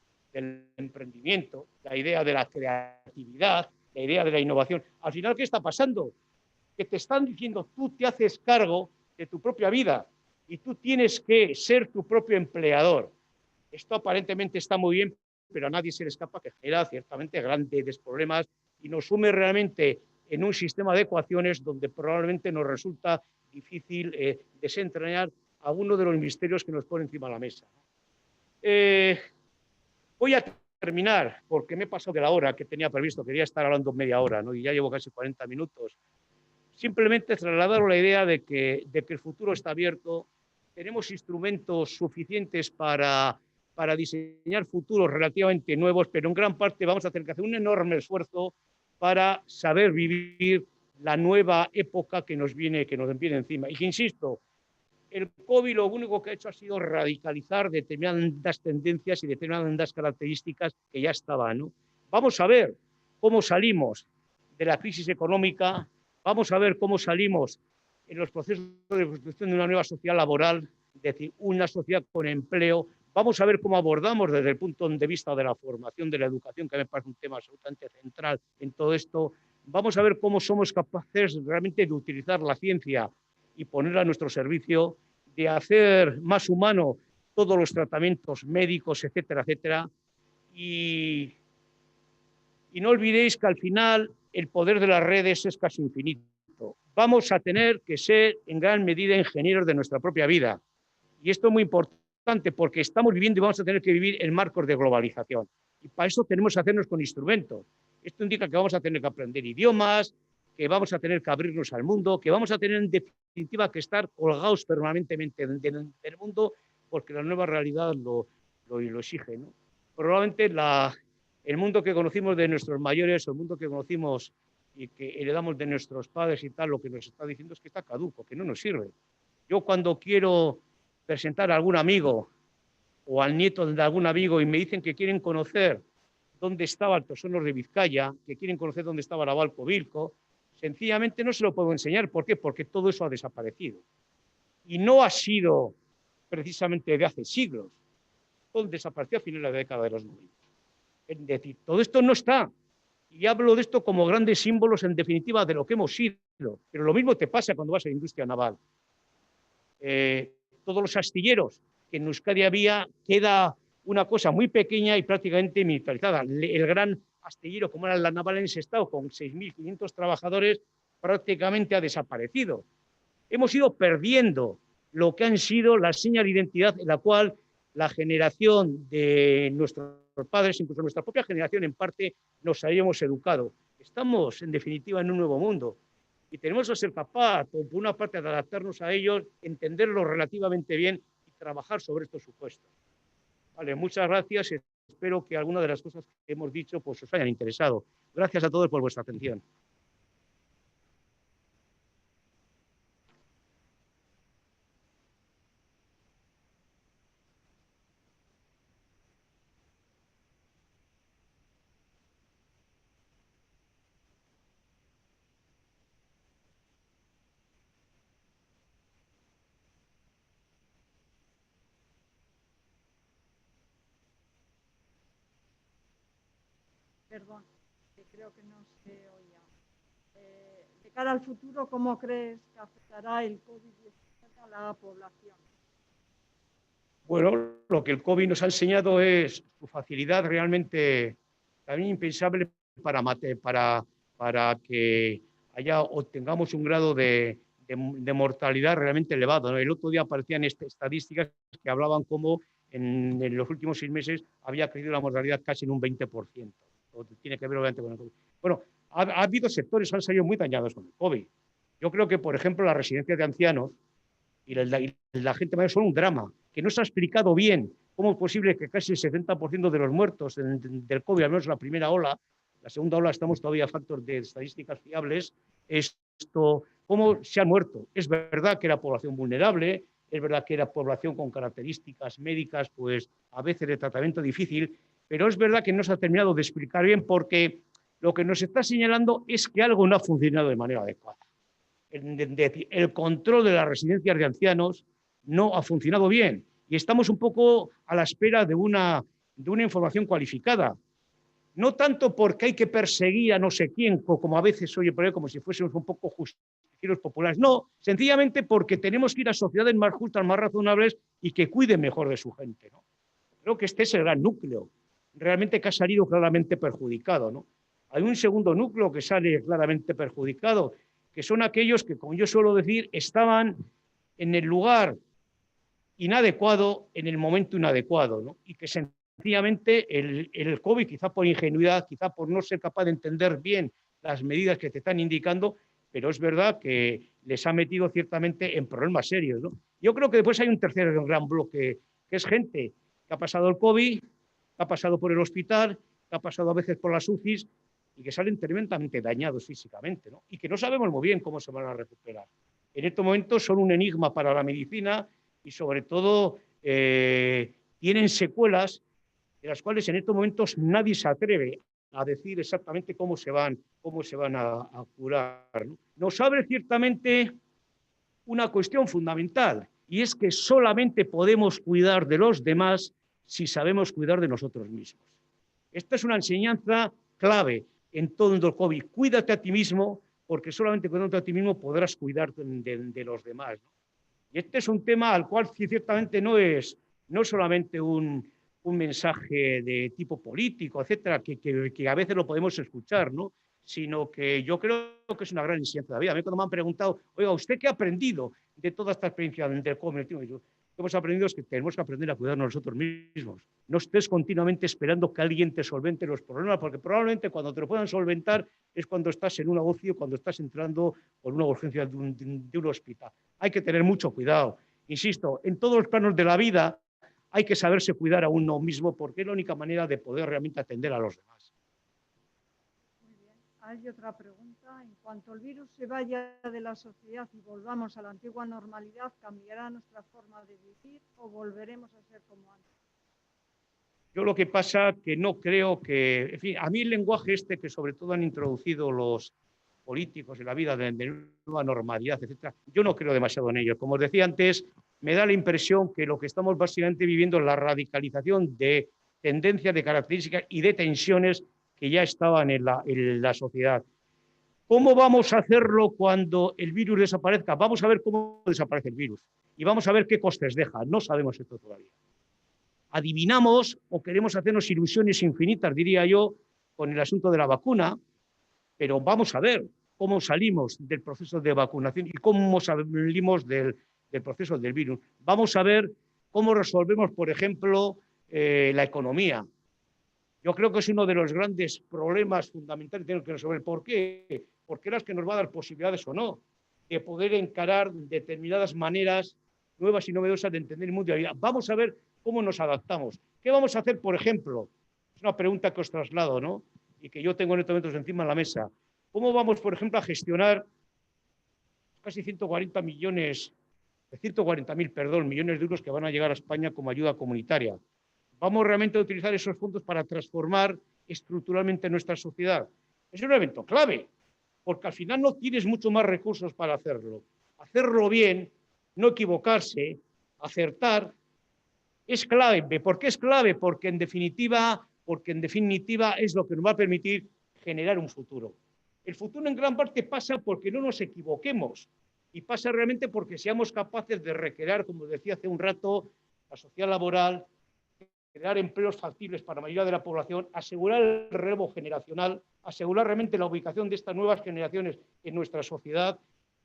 Speaker 2: emprendimiento, la idea de la creatividad, la idea de la innovación. Al final, ¿qué está pasando? Que te están diciendo, tú te haces cargo de tu propia vida y tú tienes que ser tu propio empleador. Esto aparentemente está muy bien, pero a nadie se le escapa que genera ciertamente grandes problemas y nos sume realmente en un sistema de ecuaciones donde probablemente nos resulta difícil desentrañar alguno de los misterios que nos pone encima de la mesa. Voy a terminar, porque me he pasado de la hora que tenía previsto, quería estar hablando media hora, ¿no? Y ya llevo casi 40 minutos. Simplemente trasladaros la idea de que el futuro está abierto, tenemos instrumentos suficientes para diseñar futuros relativamente nuevos, pero en gran parte vamos a tener que hacer un enorme esfuerzo para saber vivir la nueva época que nos viene encima. Y que, insisto, el COVID lo único que ha hecho ha sido radicalizar determinadas tendencias y determinadas características que ya estaban, ¿no? Vamos a ver cómo salimos de la crisis económica, vamos a ver cómo salimos en los procesos de construcción de una nueva sociedad laboral, es decir, una sociedad con empleo. Vamos a ver cómo abordamos desde el punto de vista de la formación, de la educación, que me parece un tema absolutamente central en todo esto. Vamos a ver cómo somos capaces realmente de utilizar la ciencia y ponerla a nuestro servicio, de hacer más humano todos los tratamientos médicos, etcétera, etcétera. Y no olvidéis que al final el poder de las redes es casi infinito. Vamos a tener que ser en gran medida ingenieros de nuestra propia vida. Y esto es muy importante porque estamos viviendo y vamos a tener que vivir en marcos de globalización. Y para eso tenemos que hacernos con instrumentos. Esto indica que vamos a tener que aprender idiomas, que vamos a tener que abrirnos al mundo, que vamos a tener en definitiva que estar colgados permanentemente del mundo porque la nueva realidad lo exige, ¿no? Probablemente el mundo que conocimos de nuestros mayores, o el mundo que conocimos y que heredamos de nuestros padres y tal, lo que nos está diciendo es que está caduco, que no nos sirve. Yo cuando quiero presentar a algún amigo o al nieto de algún amigo y me dicen que quieren conocer dónde estaba el Tosonos de Vizcaya, que quieren conocer dónde estaba la Valcovilco, sencillamente no se lo puedo enseñar. ¿Por qué? Porque todo eso ha desaparecido. Y no ha sido precisamente de hace siglos. Todo desapareció a finales de la década de los 90. Es decir, todo esto no está. Y hablo de esto como grandes símbolos, en definitiva, de lo que hemos sido. Pero lo mismo te pasa cuando vas a la industria naval. Todos los astilleros que en Euskadi había, queda una cosa muy pequeña y prácticamente militarizada. El gran astillero, como era la naval en Sestao, con 6.500 trabajadores, prácticamente ha desaparecido. Hemos ido perdiendo lo que han sido la señas de identidad en la cual la generación de nuestros padres, incluso nuestra propia generación en parte, nos habíamos educado. Estamos, en definitiva, en un nuevo mundo y tenemos que ser capaces, por una parte, de adaptarnos a ellos, entenderlos relativamente bien y trabajar sobre estos supuestos. Vale, muchas gracias. Espero que alguna de las cosas que hemos dicho pues, os hayan interesado. Gracias a todos por vuestra atención.
Speaker 1: Perdón, que creo que no se oía. De cara al futuro, ¿cómo crees que afectará el COVID-19 a la población?
Speaker 2: Bueno, lo que el COVID nos ha enseñado es su facilidad realmente también impensable para que obtengamos un grado de mortalidad realmente elevado, ¿no? El otro día aparecían estadísticas que hablaban como en los últimos 6 meses había crecido la mortalidad casi en un 20%. Tiene que ver obviamente con el COVID. Bueno, ha habido sectores que han salido muy dañados con el COVID. Yo creo que, por ejemplo, las residencias de ancianos y la gente mayor son un drama, que no se ha explicado bien cómo es posible que casi el 70% de los muertos del COVID, al menos la primera ola, la segunda ola estamos todavía a factor de estadísticas fiables, cómo se han muerto. Es verdad que era población vulnerable, es verdad que era población con características médicas, pues a veces de tratamiento difícil, pero es verdad que no se ha terminado de explicar bien porque lo que nos está señalando es que algo no ha funcionado de manera adecuada. El control de las residencias de ancianos no ha funcionado bien y estamos un poco a la espera de una información cualificada. no tanto porque hay que perseguir a no sé quién, como a veces oye por ahí, como si fuésemos un poco justicieros populares. No, sencillamente porque tenemos que ir a sociedades más justas, más razonables y que cuiden mejor de su gente, ¿no? Creo que este es el gran núcleo, realmente que ha salido claramente perjudicado, ¿no? Hay un segundo núcleo que sale claramente perjudicado, que son aquellos que, como yo suelo decir, estaban en el lugar inadecuado, en el momento inadecuado, ¿no? Y que sencillamente el COVID, quizá por ingenuidad, quizá por no ser capaz de entender bien las medidas que te están indicando, pero es verdad que les ha metido ciertamente en problemas serios, ¿no? Yo creo que después hay un tercer gran bloque, que es gente que ha pasado el COVID, que ha pasado por el hospital, que ha pasado a veces por las UCIs y que salen tremendamente dañados físicamente, ¿no? Y que no sabemos muy bien cómo se van a recuperar. En estos momentos son un enigma para la medicina y sobre todo tienen secuelas de las cuales en estos momentos nadie se atreve a decir exactamente cómo se van a curar, ¿no? Nos abre ciertamente una cuestión fundamental, y es que solamente podemos cuidar de los demás si sabemos cuidar de nosotros mismos. Esta es una enseñanza clave en todo el COVID. Cuídate a ti mismo, porque solamente cuidándote a ti mismo podrás cuidar de los demás, ¿no? Y este es un tema al cual ciertamente no solamente un mensaje de tipo político, etcétera, que a veces lo podemos escuchar, ¿no? Sino que yo creo que es una gran enseñanza de la vida. A mí cuando me han preguntado, oiga, ¿usted qué ha aprendido de toda esta experiencia del COVID? Lo que hemos aprendido es que tenemos que aprender a cuidarnos nosotros mismos. No estés continuamente esperando que alguien te solvente los problemas, porque probablemente cuando te lo puedan solventar es cuando estás en un negocio, cuando estás entrando por una urgencia de un hospital. Hay que tener mucho cuidado. Insisto, en todos los planos de la vida hay que saberse cuidar a uno mismo porque es la única manera de poder realmente atender a los demás.
Speaker 1: Muy bien. Hay otra pregunta. En cuanto el virus se vaya de la sociedad y volvamos a la antigua normalidad, ¿cambiará nuestra forma de vivir o volveremos a ser como antes?
Speaker 2: Yo lo que pasa que no creo que, en fin, a mí el lenguaje este que sobre todo han introducido los políticos en la vida de nueva normalidad, etcétera, yo no creo demasiado en ello. Como os decía antes, me da la impresión que lo que estamos básicamente viviendo es la radicalización de tendencias, de características y de tensiones que ya estaban en la sociedad. ¿Cómo vamos a hacerlo cuando el virus desaparezca? Vamos a ver cómo desaparece el virus y vamos a ver qué costes deja. No sabemos esto todavía. Adivinamos o queremos hacernos ilusiones infinitas, diría yo, con el asunto de la vacuna, pero vamos a ver cómo salimos del proceso de vacunación y cómo salimos del proceso del virus. Vamos a ver cómo resolvemos, por ejemplo, la economía. Yo creo que es uno de los grandes problemas fundamentales que tenemos que resolver. ¿Por qué? Porque es que nos va a dar posibilidades o no de poder encarar determinadas maneras nuevas y novedosas de entender el mundo de la vida. Vamos a ver cómo nos adaptamos. ¿Qué vamos a hacer, por ejemplo? Es una pregunta que os traslado, ¿no? Y que yo tengo en estos momentos encima de la mesa. ¿Cómo vamos, por ejemplo, a gestionar casi 140 millones, 140.000, millones de euros que van a llegar a España como ayuda comunitaria? ¿Vamos realmente a utilizar esos fondos para transformar estructuralmente nuestra sociedad? Es un evento clave, porque al final no tienes mucho más recursos para hacerlo. Hacerlo bien, no equivocarse, acertar, es clave. ¿Por qué es clave? Porque en definitiva es lo que nos va a permitir generar un futuro. El futuro en gran parte pasa porque no nos equivoquemos y pasa realmente porque seamos capaces de recrear, como decía hace un rato, la sociedad laboral, crear empleos factibles para la mayoría de la población, asegurar el relevo generacional, asegurar realmente la ubicación de estas nuevas generaciones en nuestra sociedad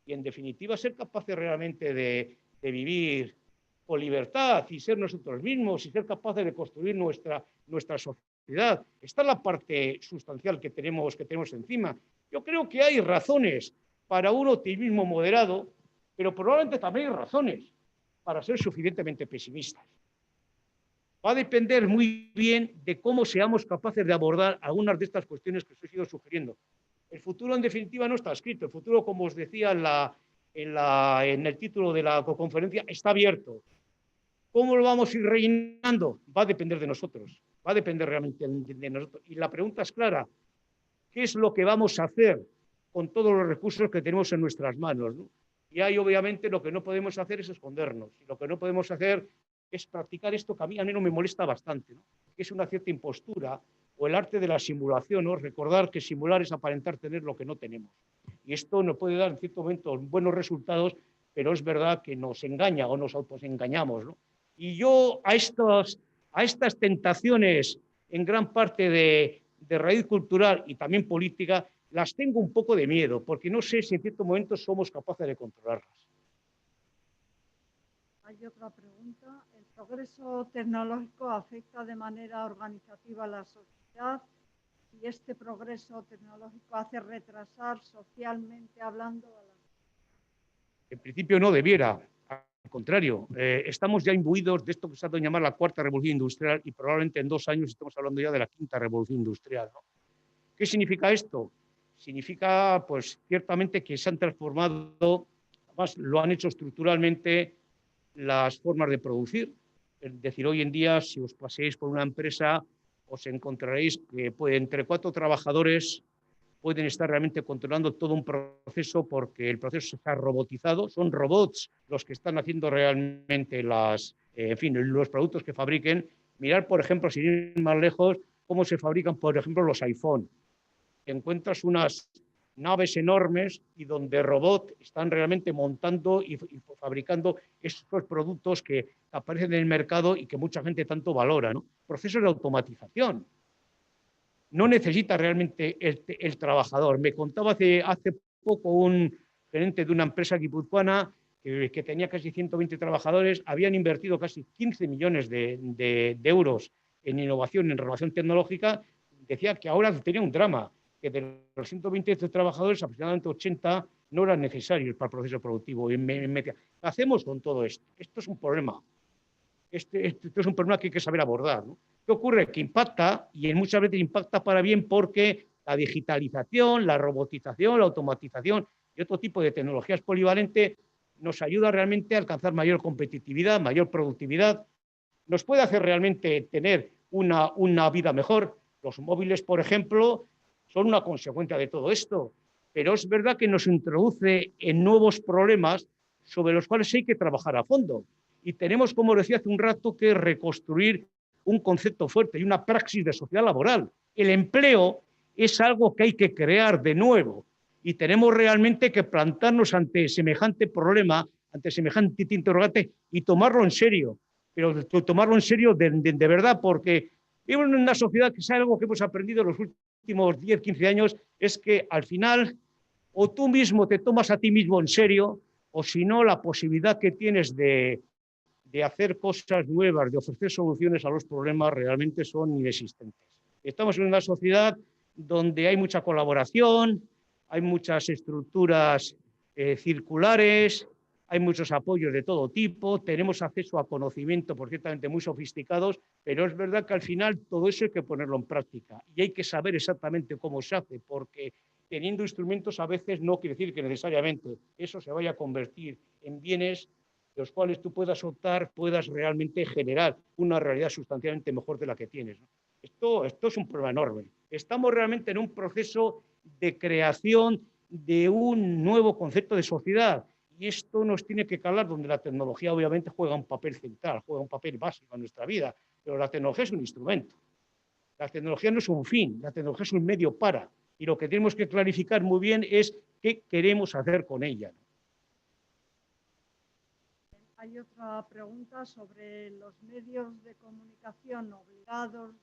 Speaker 2: y, en definitiva, ser capaces realmente de vivir con libertad y ser nosotros mismos y ser capaces de construir nuestra sociedad. Esta es la parte sustancial que tenemos encima. Yo creo que hay razones para un optimismo moderado, pero probablemente también hay razones para ser suficientemente pesimistas. Va a depender muy bien de cómo seamos capaces de abordar algunas de estas cuestiones que os he ido sugiriendo. El futuro, en definitiva, no está escrito. El futuro, como os decía en el título de la conferencia, está abierto. ¿Cómo lo vamos a ir rellenando? Va a depender de nosotros. Va a depender realmente de nosotros. Y la pregunta es clara. ¿Qué es lo que vamos a hacer con todos los recursos que tenemos en nuestras manos, ¿no? Y ahí, obviamente, lo que no podemos hacer es escondernos. Y lo que no podemos hacer es practicar esto que a mí al menos me molesta bastante, ¿no? Que es una cierta impostura o el arte de la simulación, ¿no? Recordar que simular es aparentar tener lo que no tenemos. Y esto nos puede dar en cierto momento buenos resultados, pero es verdad que nos engaña o nos autoengañamos, ¿no? Y yo a estas tentaciones, en gran parte de raíz cultural y también política, las tengo un poco de miedo, porque no sé si en cierto momento somos capaces de controlarlas.
Speaker 1: Hay otra pregunta. ¿El progreso tecnológico afecta de manera organizativa a la sociedad y este progreso tecnológico hace retrasar socialmente hablando a la...
Speaker 2: En principio no debiera, al contrario, estamos ya imbuidos de esto que se ha dado a llamar la cuarta revolución industrial y probablemente en 2 años estamos hablando ya de la quinta revolución industrial, ¿no? ¿Qué significa esto? Significa, pues, ciertamente que se han transformado, además lo han hecho estructuralmente, las formas de producir. Es decir, hoy en día, si os paseáis por una empresa, os encontraréis que entre 4 trabajadores pueden estar realmente controlando todo un proceso porque el proceso está robotizado. Son robots los que están haciendo realmente los productos que fabriquen. Mirar, por ejemplo, sin ir más lejos, cómo se fabrican, por ejemplo, los iPhone. Encuentras unas naves enormes y donde robots están realmente montando y fabricando estos productos que aparecen en el mercado y que mucha gente tanto valora, ¿no? Procesos de automatización. No necesita realmente el trabajador. Me contaba hace poco un gerente de una empresa guipuzcoana que tenía casi 120 trabajadores, habían invertido casi 15 millones de euros en innovación, en renovación tecnológica. Decía que ahora tenía un drama, que de los 120 trabajadores, aproximadamente 80 no eran necesarios para el proceso productivo. ¿Qué hacemos con todo esto? Esto es un problema. Esto es un problema que hay que saber abordar, ¿no? ¿Qué ocurre? Que impacta, y muchas veces impacta para bien porque la digitalización, la robotización, la automatización y otro tipo de tecnologías polivalentes nos ayuda realmente a alcanzar mayor competitividad, mayor productividad, nos puede hacer realmente tener una vida mejor. Los móviles, por ejemplo, son una consecuencia de todo esto, pero es verdad que nos introduce en nuevos problemas sobre los cuales hay que trabajar a fondo. Y tenemos, como decía hace un rato, que reconstruir un concepto fuerte y una praxis de sociedad laboral. El empleo es algo que hay que crear de nuevo y tenemos realmente que plantarnos ante semejante problema, ante semejante interrogante y tomarlo en serio, pero tomarlo en serio de verdad, porque vivimos en una sociedad que es algo que hemos aprendido en los últimos 10, 15 años, es que al final o tú mismo te tomas a ti mismo en serio, o si no, la posibilidad que tienes de hacer cosas nuevas, de ofrecer soluciones a los problemas, realmente son inexistentes. Estamos en una sociedad donde hay mucha colaboración, hay muchas estructuras circulares, hay muchos apoyos de todo tipo, tenemos acceso a conocimiento, por ciertamente muy sofisticados, pero es verdad que al final todo eso hay que ponerlo en práctica y hay que saber exactamente cómo se hace, porque teniendo instrumentos a veces no quiere decir que necesariamente eso se vaya a convertir en bienes de los cuales tú puedas optar, puedas realmente generar una realidad sustancialmente mejor de la que tienes, ¿no? Esto es un problema enorme. Estamos realmente en un proceso de creación de un nuevo concepto de sociedad y esto nos tiene que calar donde la tecnología obviamente juega un papel central, juega un papel básico en nuestra vida, pero la tecnología es un instrumento. La tecnología no es un fin, la tecnología es un medio para, y lo que tenemos que clarificar muy bien es qué queremos hacer con ella.
Speaker 1: Hay otra pregunta sobre los medios de comunicación obligados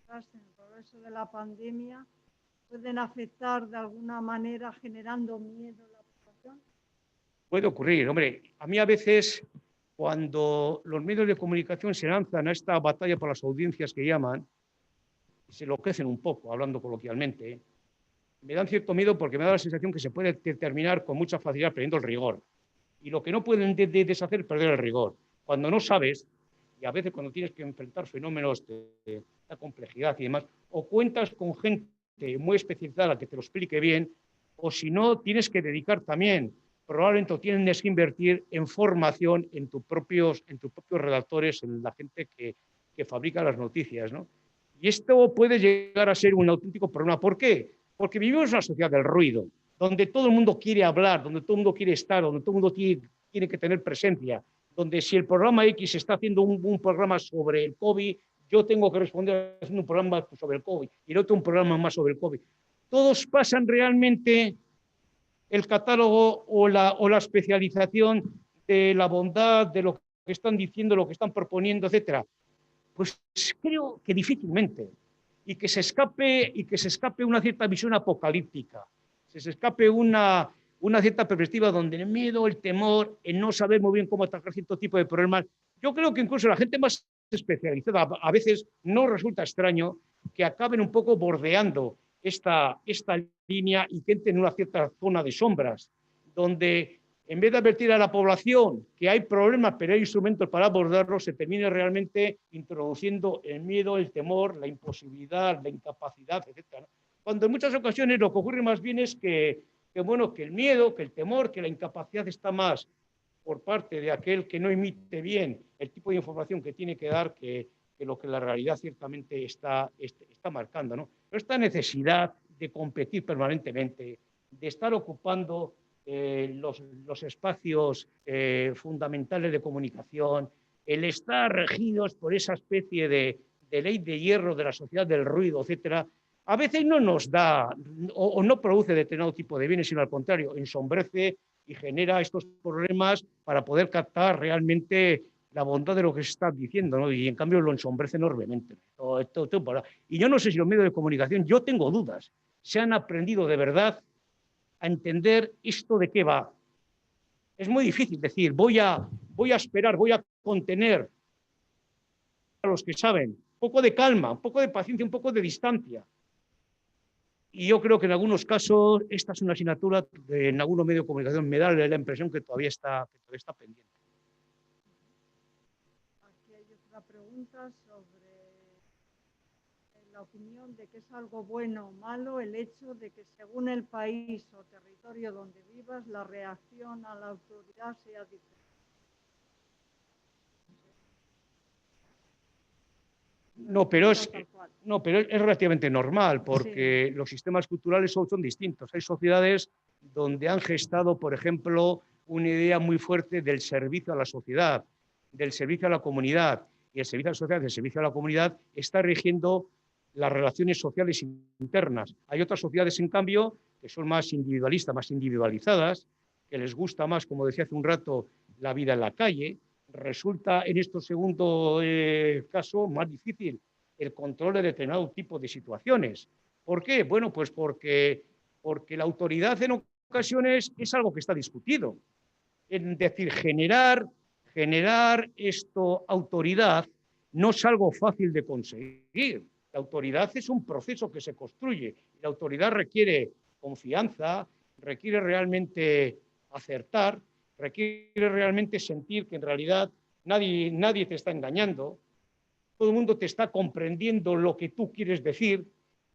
Speaker 1: en el progreso de la pandemia. ¿Pueden afectar de alguna manera generando miedo a la población?
Speaker 2: Puede ocurrir, hombre. A mí a veces, cuando los medios de comunicación se lanzan a esta batalla por las audiencias que llaman, se enloquecen un poco, hablando coloquialmente, ¿eh? Me dan cierto miedo porque me da la sensación que se puede terminar con mucha facilidad perdiendo el rigor. Y lo que no pueden deshacer es perder el rigor. Cuando no sabes, y a veces cuando tienes que enfrentar fenómenos de la complejidad y demás, o cuentas con gente muy especializada que te lo explique bien, o si no, tienes que dedicar también, probablemente tienes que invertir en formación en tus propios redactores, en la gente que fabrica las noticias, ¿no? Y esto puede llegar a ser un auténtico problema. ¿Por qué? Porque vivimos en una sociedad del ruido, donde todo el mundo quiere hablar, donde todo el mundo quiere estar, donde todo el mundo tiene que tener presencia, donde si el programa X está haciendo un programa sobre el COVID, yo tengo que responder haciendo un programa sobre el COVID y el otro un programa más sobre el COVID. Todos pasan realmente el catálogo o la especialización de la bondad, de lo que están diciendo, lo que están proponiendo, etcétera. Pues creo que difícilmente. Y que se escape una cierta visión apocalíptica, se escape una cierta perspectiva donde el miedo, el temor, el no saber muy bien cómo atacar cierto tipo de problemas. Yo creo que incluso la gente más especializada a veces no resulta extraño que acaben un poco bordeando esta línea y que entren en una cierta zona de sombras, donde en vez de advertir a la población que hay problemas, pero hay instrumentos para abordarlos, se termine realmente introduciendo el miedo, el temor, la imposibilidad, la incapacidad, etc. Cuando en muchas ocasiones lo que ocurre más bien es que el miedo, que el temor, que la incapacidad está más por parte de aquel que no emite bien el tipo de información que tiene que dar que lo que la realidad ciertamente está marcando, ¿no? Pero esta necesidad de competir permanentemente, de estar ocupando los espacios fundamentales de comunicación, el estar regidos por esa especie de ley de hierro de la sociedad del ruido, etcétera, a veces no nos da o no produce determinado tipo de bienes, sino al contrario, ensombrece y genera estos problemas para poder captar realmente la bondad de lo que se está diciendo, ¿no? Y en cambio lo ensombrece enormemente. Y yo no sé si los medios de comunicación, yo tengo dudas, se han aprendido de verdad a entender esto de qué va. Es muy difícil decir, voy a esperar, voy a contener a los que saben, un poco de calma, un poco de paciencia, un poco de distancia. Y yo creo que en algunos casos esta es una asignatura que en algunos medios de comunicación me da la impresión que todavía está pendiente.
Speaker 1: Aquí hay otra pregunta sobre la opinión de que es algo bueno o malo el hecho de que según el país o territorio donde vivas, la reacción a la autoridad sea diferente.
Speaker 2: No, pero es relativamente normal porque sí, los sistemas culturales son distintos. Hay sociedades donde han gestado, por ejemplo, una idea muy fuerte del servicio a la sociedad, del servicio a la comunidad. Y el servicio a la sociedad, el servicio a la comunidad está rigiendo las relaciones sociales internas. Hay otras sociedades, en cambio, que son más individualistas, más individualizadas, que les gusta más, como decía hace un rato, la vida en la calle. Resulta en este segundo caso más difícil el control de determinado tipo de situaciones. ¿Por qué? Bueno, pues porque la autoridad en ocasiones es algo que está discutido. Es decir, generar autoridad no es algo fácil de conseguir. La autoridad es un proceso que se construye. La autoridad requiere confianza, requiere realmente acertar, requiere realmente sentir que en realidad nadie te está engañando, todo el mundo te está comprendiendo lo que tú quieres decir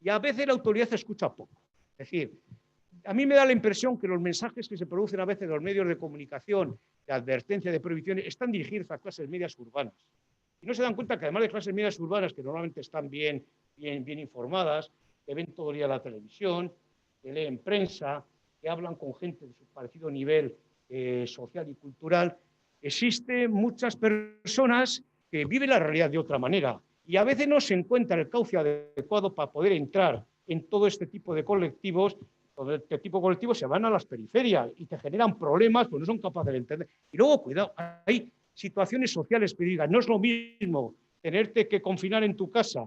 Speaker 2: y a veces la autoridad escucha poco. Es decir, a mí me da la impresión que los mensajes que se producen a veces en los medios de comunicación, de advertencia, de prohibiciones, están dirigidos a clases medias urbanas. Y no se dan cuenta que además de clases medias urbanas, que normalmente están bien informadas, que ven todo el día la televisión, que leen prensa, que hablan con gente de su parecido nivel social y cultural, existen muchas personas que viven la realidad de otra manera y a veces no se encuentra el cauce adecuado para poder entrar en todo este tipo de colectivos. Todo este tipo de colectivos se van a las periferias y te generan problemas, pues no son capaces de entender. Y luego, cuidado, hay situaciones sociales que digan, no es lo mismo tenerte que confinar en tu casa,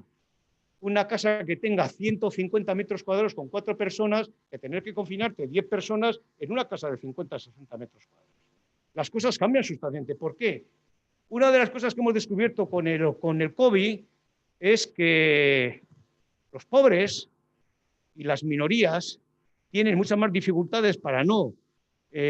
Speaker 2: una casa que tenga 150 metros cuadrados con 4 personas, que tener que confinarte 10 personas en una casa de 50 60 metros cuadrados. Las cosas cambian sustancialmente. ¿Por qué? Una de las cosas que hemos descubierto con el COVID es que los pobres y las minorías tienen muchas más dificultades para no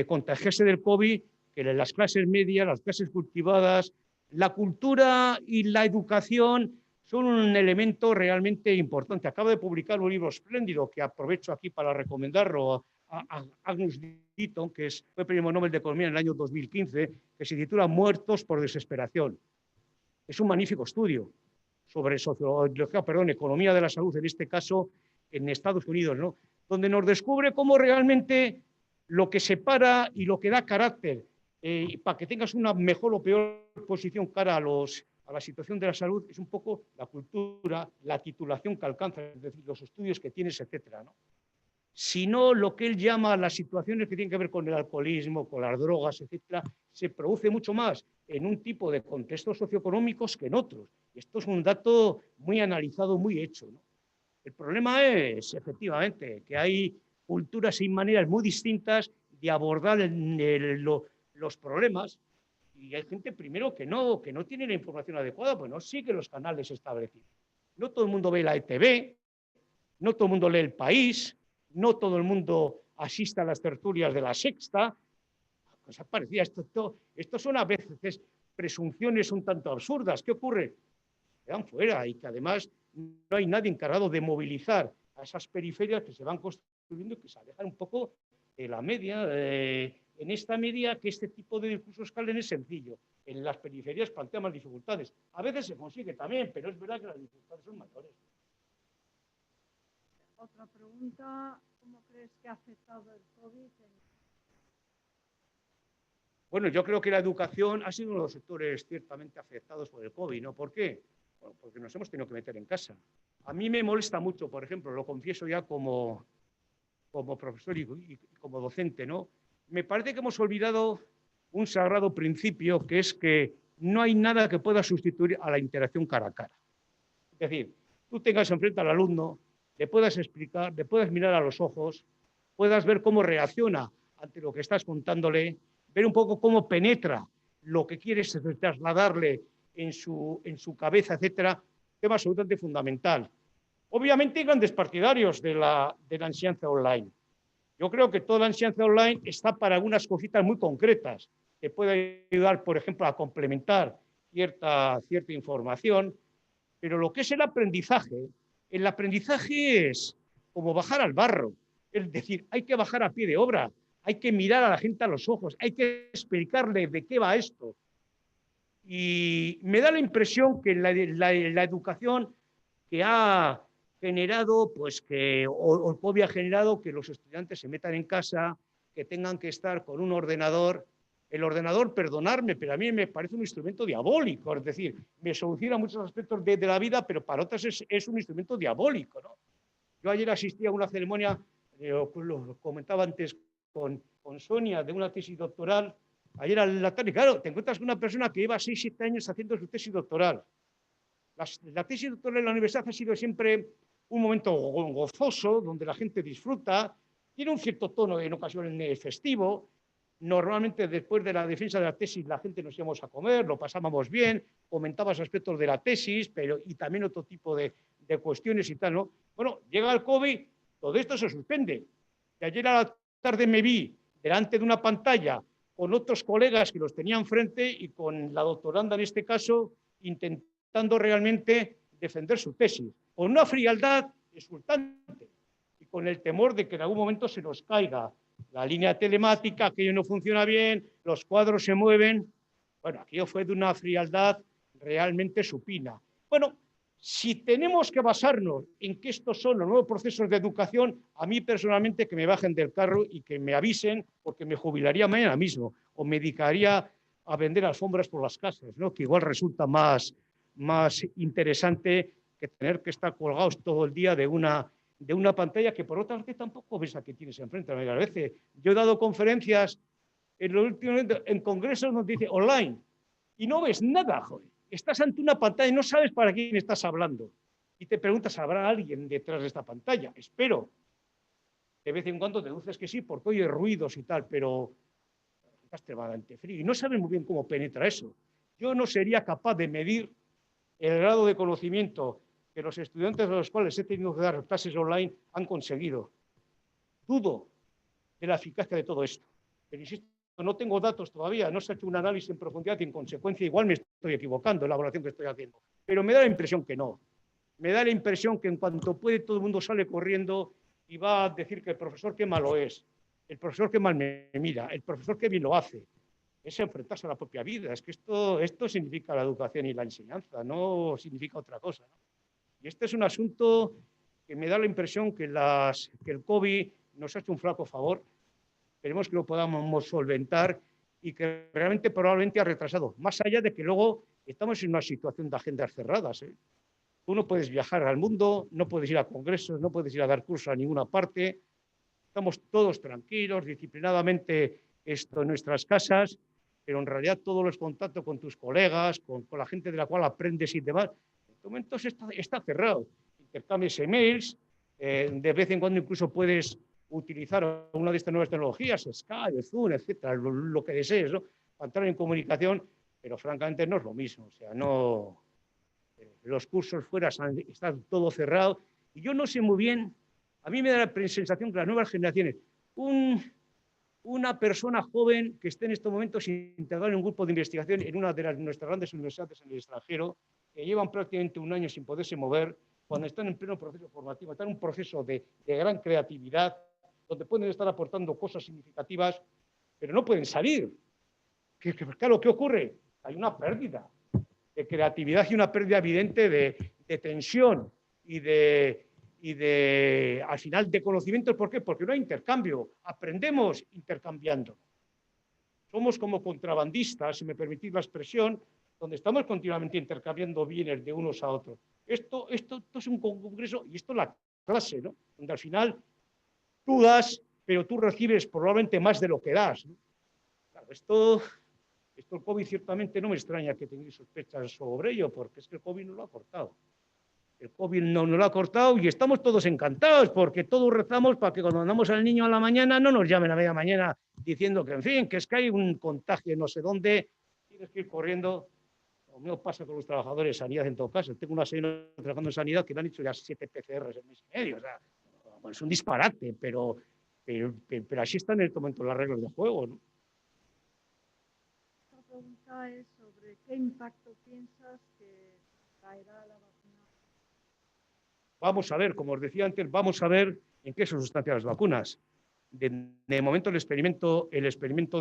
Speaker 2: contagiarse del COVID que las clases medias, las clases cultivadas. La cultura y la educación son un elemento realmente importante. Acabo de publicar un libro espléndido que aprovecho aquí para recomendarlo a Agnus Deaton, que fue premio Nobel de Economía en el año 2015, que se titula Muertos por desesperación. Es un magnífico estudio sobre economía de la salud, en este caso en Estados Unidos, ¿no? Donde nos descubre cómo realmente lo que separa y lo que da carácter para que tengas una mejor o peor posición cara a los a la situación de la salud es un poco la cultura, la titulación que alcanzas, es decir, los estudios que tienes, etcétera, ¿no? Sino lo que él llama las situaciones que tienen que ver con el alcoholismo, con las drogas, etcétera, se produce mucho más en un tipo de contextos socioeconómicos que en otros. Esto es un dato muy analizado, muy hecho, ¿no? El problema es, efectivamente, que hay culturas y maneras muy distintas de abordar los problemas, y hay gente, primero, que no tiene la información adecuada, pues no sigue los canales establecidos. No todo el mundo ve la ETV, no todo el mundo lee El País, no todo el mundo asiste a las tertulias de La Sexta, cosas parecidas. Esto son a veces presunciones un tanto absurdas. ¿Qué ocurre? Quedan fuera y que además no hay nadie encargado de movilizar a esas periferias que se van construyendo y que se alejan un poco de la media. En esta media, que este tipo de discursos calen es sencillo. En las periferias plantea más dificultades. A veces se consigue también, pero es verdad que las dificultades son mayores.
Speaker 1: Otra pregunta, ¿cómo crees que ha afectado el COVID?
Speaker 2: Bueno, yo creo que la educación ha sido uno de los sectores ciertamente afectados por el COVID, ¿no? ¿Por qué? Bueno, porque nos hemos tenido que meter en casa. A mí me molesta mucho, por ejemplo, lo confieso ya como profesor y como docente, ¿no? Me parece que hemos olvidado un sagrado principio, que es que no hay nada que pueda sustituir a la interacción cara a cara. Es decir, tú tengas enfrente al alumno, le puedas explicar, le puedas mirar a los ojos, puedas ver cómo reacciona ante lo que estás contándole, ver un poco cómo penetra lo que quieres trasladarle en su cabeza, etcétera, tema absolutamente fundamental. Obviamente hay grandes partidarios de la enseñanza online. Yo creo que toda la enseñanza online está para algunas cositas muy concretas, que puede ayudar, por ejemplo, a complementar cierta información, pero lo que es el aprendizaje es como bajar al barro. Es decir, hay que bajar a pie de obra, hay que mirar a la gente a los ojos, hay que explicarle de qué va esto. Y me da la impresión que la educación que ha generado, pues que, o el COVID ha generado que los estudiantes se metan en casa, que tengan que estar con un ordenador. El ordenador, perdonadme, pero a mí me parece un instrumento diabólico, es decir, me soluciona muchos aspectos de la vida, pero para otras es un instrumento diabólico, ¿no? Yo ayer asistí a una ceremonia, lo comentaba antes con Sonia, de una tesis doctoral, ayer a la tarde, claro, te encuentras con una persona que lleva 6, 7 años haciendo su tesis doctoral. La tesis doctoral en la universidad ha sido siempre un momento gozoso, donde la gente disfruta, tiene un cierto tono en ocasiones festivo. Normalmente después de la defensa de la tesis la gente nos íbamos a comer, lo pasábamos bien, comentabas aspectos de la tesis, y también otro tipo de cuestiones y tal, ¿no? Bueno, llega el COVID, todo esto se suspende. Y ayer a la tarde me vi delante de una pantalla con otros colegas que los tenían frente y con la doctoranda en este caso intentando realmente defender su tesis, con una frialdad exultante y con el temor de que en algún momento se nos caiga la línea telemática, aquello no funciona bien, los cuadros se mueven. Bueno, aquello fue de una frialdad realmente supina. Bueno, si tenemos que basarnos en que estos son los nuevos procesos de educación, a mí personalmente que me bajen del carro y que me avisen, porque me jubilaría mañana mismo o me dedicaría a vender alfombras por las casas, ¿no? Que igual resulta más interesante que tener que estar colgados todo el día de una pantalla que por otra parte tampoco ves a que tienes enfrente. A veces yo he dado conferencias en congresos donde dice online y no ves nada, joder. Estás ante una pantalla y no sabes para quién estás hablando. Y te preguntas, ¿habrá alguien detrás de esta pantalla? Espero. De vez en cuando deduces que sí, porque oye ruidos y tal, pero está extremadamente frío. Y no sabes muy bien cómo penetra eso. Yo no sería capaz de medir el grado de conocimiento que los estudiantes a los cuales he tenido que dar clases online han conseguido. Dudo de la eficacia de todo esto. Pero insisto, no tengo datos todavía, no se ha hecho un análisis en profundidad y en consecuencia igual me estoy equivocando en la evaluación que estoy haciendo. Pero me da la impresión que no. Me da la impresión que en cuanto puede todo el mundo sale corriendo y va a decir que el profesor qué malo es, el profesor qué mal me mira, el profesor qué bien lo hace. Es enfrentarse a la propia vida. Es que esto significa la educación y la enseñanza, no significa otra cosa, ¿no? Y este es un asunto que me da la impresión que el COVID nos ha hecho un flaco favor. Esperemos que lo podamos solventar y que realmente probablemente ha retrasado. Más allá de que luego estamos en una situación de agendas cerradas, ¿eh? Tú no puedes viajar al mundo, no puedes ir a congresos, no puedes ir a dar cursos a ninguna parte. Estamos todos tranquilos, disciplinadamente en nuestras casas, pero en realidad todos los contactos con tus colegas, con la gente de la cual aprendes y demás, en estos momentos está cerrado. Intercambias emails, de vez en cuando incluso puedes utilizar una de estas nuevas tecnologías, Skype, Zoom, etcétera, lo que desees, ¿no? Para entrar en comunicación, pero francamente no es lo mismo. O sea, no, los cursos fuera están todo cerrado y yo no sé muy bien, a mí me da la sensación que las nuevas generaciones, una persona joven que esté en estos momentos integrada en un grupo de investigación en una de nuestras grandes universidades en el extranjero, que llevan prácticamente un año sin poderse mover, cuando están en pleno proceso formativo, están en un proceso de gran creatividad, donde pueden estar aportando cosas significativas, pero no pueden salir. Claro, ¿qué ocurre? Hay una pérdida de creatividad y una pérdida evidente de tensión y al final, de conocimientos. ¿Por qué? Porque no hay intercambio. Aprendemos intercambiando. Somos como contrabandistas, si me permitís la expresión, donde estamos continuamente intercambiando bienes de unos a otros. Esto es un congreso, y esto es la clase, ¿no? Donde al final tú das, pero tú recibes probablemente más de lo que das, ¿no? Claro, esto el COVID ciertamente no me extraña que tengáis sospechas sobre ello, porque es que el COVID no lo ha cortado. El COVID no nos lo ha cortado y estamos todos encantados, porque todos rezamos para que cuando mandamos al niño a la mañana no nos llamen a media mañana diciendo que, en fin, que es que hay un contagio no sé dónde, tienes que ir corriendo. Lo mismo pasa con los trabajadores de sanidad en todo caso. Tengo una señora trabajando en sanidad que le han hecho ya 7 PCRs en mes y medio. O sea, bueno, es un disparate, pero así están en este momento las reglas de juego, ¿no?
Speaker 1: La pregunta es sobre qué impacto piensas que traerá la vacuna.
Speaker 2: Vamos a ver, como os decía antes, vamos a ver en qué se sustancian las vacunas. De momento el experimento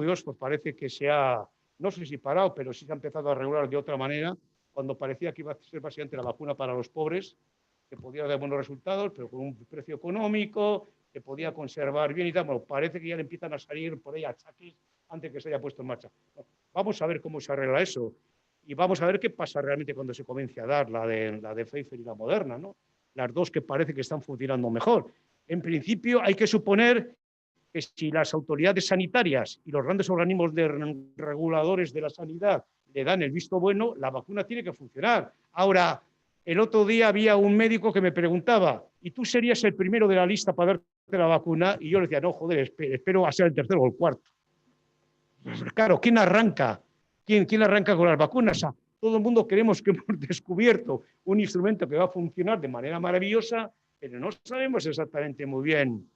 Speaker 2: de Oxford parece que se ha, no sé si parado, pero sí se ha empezado a regular de otra manera, cuando parecía que iba a ser básicamente la vacuna para los pobres, que podía dar buenos resultados, pero con un precio económico, que podía conservar bien y tal. Bueno, parece que ya le empiezan a salir por ahí achaques antes que se haya puesto en marcha. Vamos a ver cómo se arregla eso y vamos a ver qué pasa realmente cuando se comience a dar la de Pfizer y la Moderna, ¿no? Las dos que parece que están funcionando mejor. En principio hay que suponer que si las autoridades sanitarias y los grandes organismos reguladores de la sanidad le dan el visto bueno, la vacuna tiene que funcionar. Ahora, el otro día había un médico que me preguntaba, ¿y tú serías el primero de la lista para darte la vacuna? Y yo le decía, no, joder, espero a ser el tercero o el cuarto. Claro, ¿quién arranca? ¿Quién arranca con las vacunas? O sea, todo el mundo creemos que hemos descubierto un instrumento que va a funcionar de manera maravillosa, pero no sabemos exactamente muy bien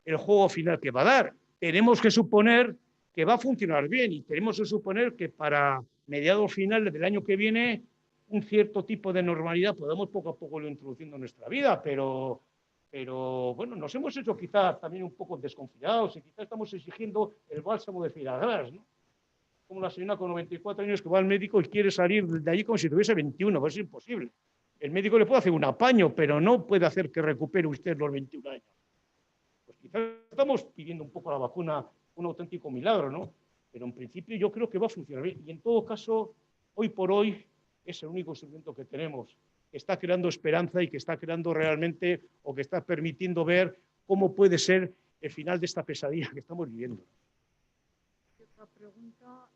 Speaker 2: el juego final que va a dar. Tenemos que suponer que va a funcionar bien y tenemos que suponer que para mediados finales del año que viene un cierto tipo de normalidad podamos poco a poco ir introduciendo en nuestra vida, pero bueno, nos hemos hecho quizás también un poco desconfiados y quizás estamos exigiendo el bálsamo de Filagrás, ¿no? Como la señora con 94 años que va al médico y quiere salir de allí como si tuviese 21, pues es imposible. El médico le puede hacer un apaño, pero no puede hacer que recupere usted los 21 años. Pues quizás estamos pidiendo un poco a la vacuna un auténtico milagro, ¿no? Pero en principio yo creo que va a funcionar bien. Y en todo caso, hoy por hoy es el único instrumento que tenemos, que está creando esperanza y que está creando realmente, o que está permitiendo ver cómo puede ser el final de esta pesadilla que estamos viviendo.
Speaker 1: Otra pregunta,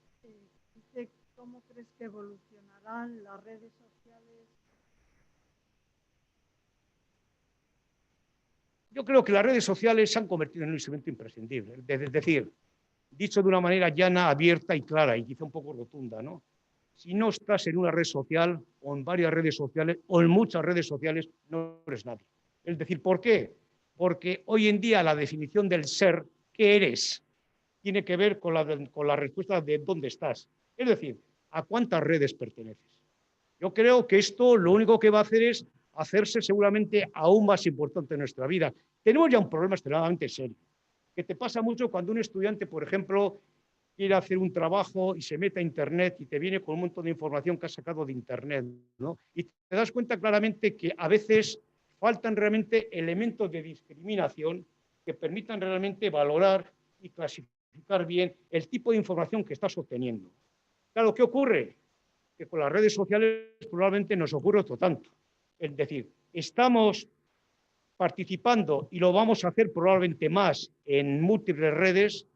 Speaker 1: dice, ¿cómo crees que evolucionarán las redes sociales?
Speaker 2: Yo creo que las redes sociales se han convertido en un instrumento imprescindible. Es decir, dicho de una manera llana, abierta y clara, y quizá un poco rotunda, ¿no? Si no estás en una red social, o en varias redes sociales, o en muchas redes sociales, no eres nadie. Es decir, ¿por qué? Porque hoy en día la definición del ser, ¿qué eres?, tiene que ver con la respuesta de dónde estás. Es decir, ¿a cuántas redes perteneces? Yo creo que esto lo único que va a hacer es hacerse seguramente aún más importante en nuestra vida. Tenemos ya un problema extremadamente serio, que te pasa mucho cuando un estudiante, por ejemplo, quiere hacer un trabajo y se mete a Internet y te viene con un montón de información que has sacado de Internet, ¿no? Y te das cuenta claramente que a veces faltan realmente elementos de discriminación que permitan realmente valorar y clasificar bien el tipo de información que estás obteniendo. Claro, ¿qué ocurre? que con las redes sociales probablemente nos ocurre otro tanto. Es decir, estamos participando y lo vamos a hacer probablemente más en múltiples redes,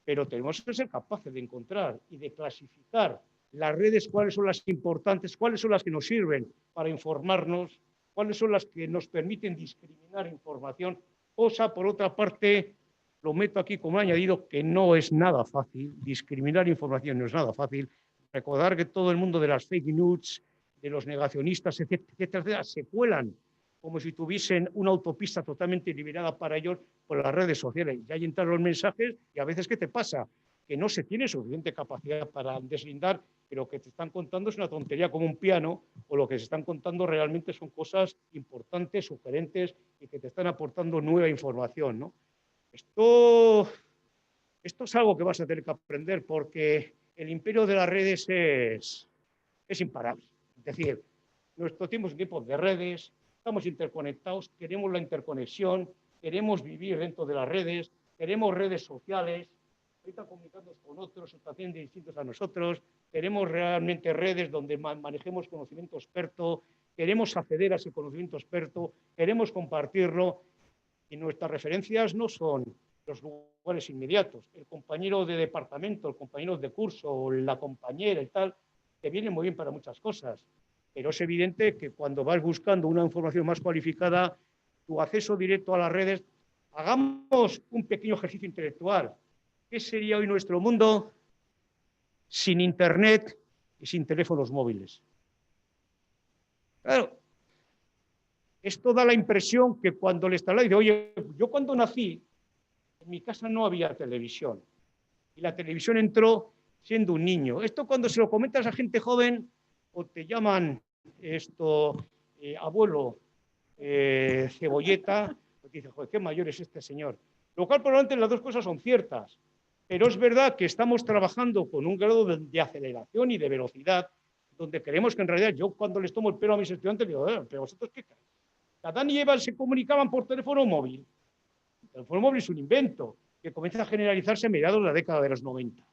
Speaker 2: pero tenemos que ser capaces de encontrar y de clasificar las redes, cuáles son las importantes, cuáles son las que nos sirven para informarnos, cuáles son las que nos permiten discriminar información, cosa, por otra parte, lo meto aquí como añadido, que no es nada fácil, discriminar información no es nada fácil. Recordar que todo el mundo de las fake news, de los negacionistas, etcétera, se cuelan como si tuviesen una autopista totalmente liberada para ellos por las redes sociales. Ya hay entran los mensajes y a veces, ¿qué te pasa? Que no se tiene suficiente capacidad para deslindar que lo que te están contando es una tontería como un piano, o lo que se están contando realmente son cosas importantes, sugerentes y que te están aportando nueva información, ¿no? Esto es algo que vas a tener que aprender porque el imperio de las redes es imparable. Es decir, nuestro tiempo es un tiempo de redes, estamos interconectados, queremos la interconexión, queremos vivir dentro de las redes, queremos redes sociales, ahorita comunicándonos con otros, también distintos a nosotros, queremos realmente redes donde manejemos conocimiento experto, queremos acceder a ese conocimiento experto, queremos compartirlo, y nuestras referencias no son los lugares inmediatos. El compañero de departamento, el compañero de curso, la compañera y tal, te viene muy bien para muchas cosas. Pero es evidente que cuando vas buscando una información más cualificada, tu acceso directo a las redes, hagamos un pequeño ejercicio intelectual. ¿Qué sería hoy nuestro mundo sin Internet y sin teléfonos móviles? Claro, esto da la impresión que cuando le está dice, oye, yo cuando nací, en mi casa no había televisión. Y la televisión entró siendo un niño. Esto cuando se lo comentas a gente joven, o te llaman abuelo cebolleta, pues dices, joder, qué mayor es este señor. Lo cual probablemente las dos cosas son ciertas, pero es verdad que estamos trabajando con un grado de aceleración y de velocidad, donde creemos que en realidad yo cuando les tomo el pelo a mis estudiantes digo, pero vosotros qué creéis. Adán y Eva se comunicaban por teléfono móvil. El teléfono móvil es un invento que comienza a generalizarse a mediados de la década de los 90.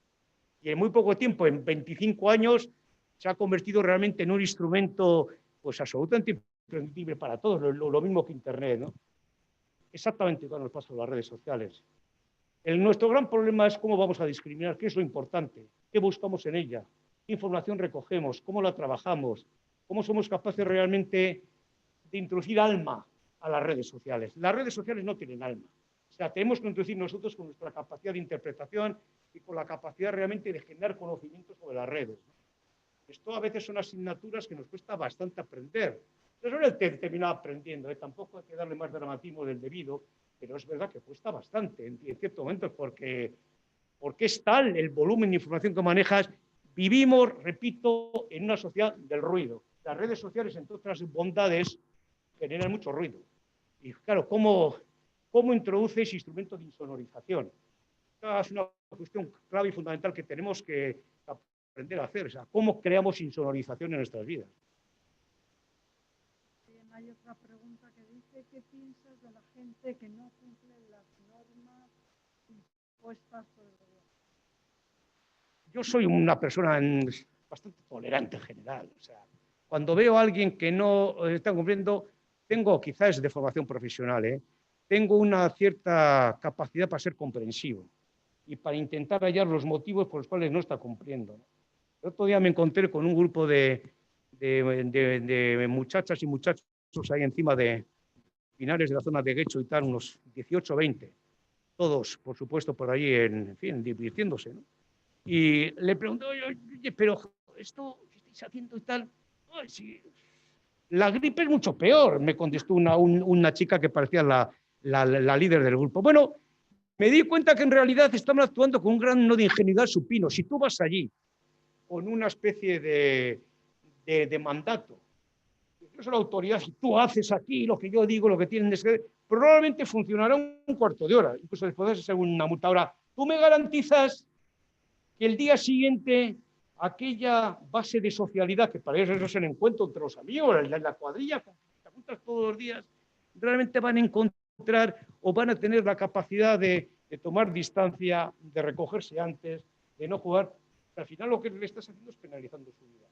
Speaker 2: Y en muy poco tiempo, en 25 años, se ha convertido realmente en un instrumento pues absolutamente imprescindible para todos, lo mismo que Internet, ¿no? Exactamente igual nos pasa con las redes sociales. Nuestro gran problema es cómo vamos a discriminar, qué es lo importante, qué buscamos en ella, qué información recogemos, cómo la trabajamos, cómo somos capaces realmente de introducir alma a las redes sociales. Las redes sociales no tienen alma. O sea, tenemos que introducir nosotros con nuestra capacidad de interpretación y con la capacidad realmente de generar conocimiento sobre las redes, ¿no? Esto a veces son asignaturas que nos cuesta bastante aprender. Eso no es terminar aprendiendo, tampoco hay que darle más dramatismo del debido, pero es verdad que cuesta bastante en ciertos momentos porque es tal el volumen de información que manejas. Vivimos, repito, en una sociedad del ruido. Las redes sociales, entre otras bondades, generan mucho ruido. Y claro, ¿cómo introduces instrumentos de insonorización? Esta es una cuestión clave y fundamental que tenemos que aprender a hacer. O sea, ¿cómo creamos insonorización en nuestras vidas?
Speaker 1: Bien, hay otra pregunta que dice, ¿qué piensas de la gente que no cumple las normas impuestas por el gobierno?
Speaker 2: Yo soy una persona bastante tolerante en general. O sea, cuando veo a alguien que no está cumpliendo, tengo quizás de formación profesional, tengo una cierta capacidad para ser comprensivo y para intentar hallar los motivos por los cuales no está cumpliendo. El otro día me encontré con un grupo de muchachas y muchachos ahí encima de finales de la zona de Guecho y tal, unos 18 o 20, todos, por supuesto, por ahí, en fin, divirtiéndose, ¿no? Y le pregunté, oye, pero esto que estáis haciendo y tal, ay, sí, la gripe es mucho peor, me contestó una chica que parecía la líder del grupo. Bueno, me di cuenta que en realidad estaban actuando con un grano de ingenuidad supino. Si tú vas allí con una especie de mandato, incluso la autoridad, si tú haces aquí lo que yo digo, lo que tienen que ser, probablemente funcionará un cuarto de hora, incluso después de ser una multa. Ahora, tú me garantizas que el día siguiente aquella base de socialidad, que para eso es el encuentro entre los amigos, la cuadrilla, que te juntas todos los días, realmente van a encontrar o van a tener la capacidad de tomar distancia, de recogerse antes, de no jugar. Al final lo que le estás haciendo es penalizando su vida.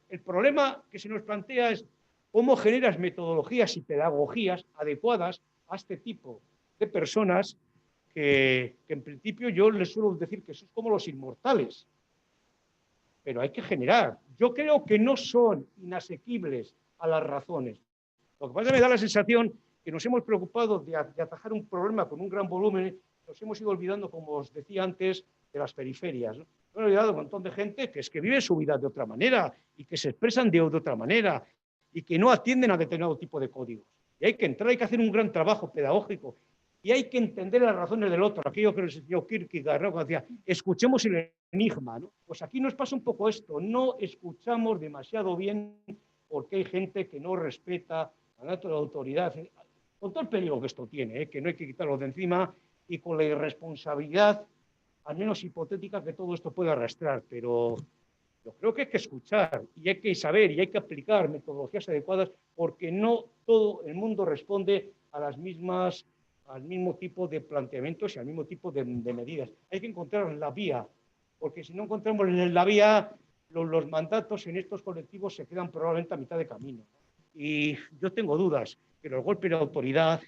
Speaker 2: El problema que se nos plantea es cómo generas metodologías y pedagogías adecuadas a este tipo de personas que en principio yo les suelo decir que son como los inmortales, pero hay que generar. Yo creo que no son inasequibles a las razones. Lo que pasa es que me da la sensación que nos hemos preocupado de atajar un problema con un gran volumen, nos hemos ido olvidando, como os decía antes, de las periferias, ¿no? Hemos olvidado un montón de gente que es que vive su vida de otra manera y que se expresan de otra manera y que no atienden a determinado tipo de códigos. Y hay que entrar, hay que hacer un gran trabajo pedagógico y hay que entender las razones del otro. Aquello que nos enseñó Kierkegaard, ¿no? Cuando decía, escuchemos el enigma, ¿no? Pues aquí nos pasa un poco esto, no escuchamos demasiado bien porque hay gente que no respeta la autoridad, con todo el peligro que esto tiene, que no hay que quitarlo de encima y con la irresponsabilidad, al menos hipotética, que todo esto puede arrastrar, pero yo creo que hay que escuchar y hay que saber y hay que aplicar metodologías adecuadas porque no todo el mundo responde a las mismas, al mismo tipo de planteamientos y al mismo tipo de medidas. Hay que encontrar la vía, porque si no encontramos la vía, los mandatos en estos colectivos se quedan probablemente a mitad de camino. Y yo tengo dudas que los golpes de autoridad,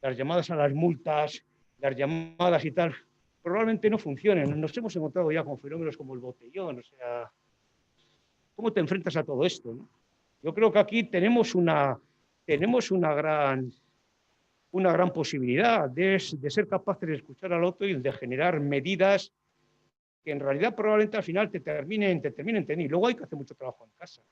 Speaker 2: las llamadas a las multas, las llamadas y tal, probablemente no funcionen. Nos hemos encontrado ya con fenómenos como el botellón, o sea, ¿cómo te enfrentas a todo esto, ¿no? Yo creo que aquí tenemos una gran posibilidad de ser capaces de escuchar al otro y de generar medidas que en realidad probablemente al final te terminen teniendo. Luego hay que hacer mucho trabajo en casa.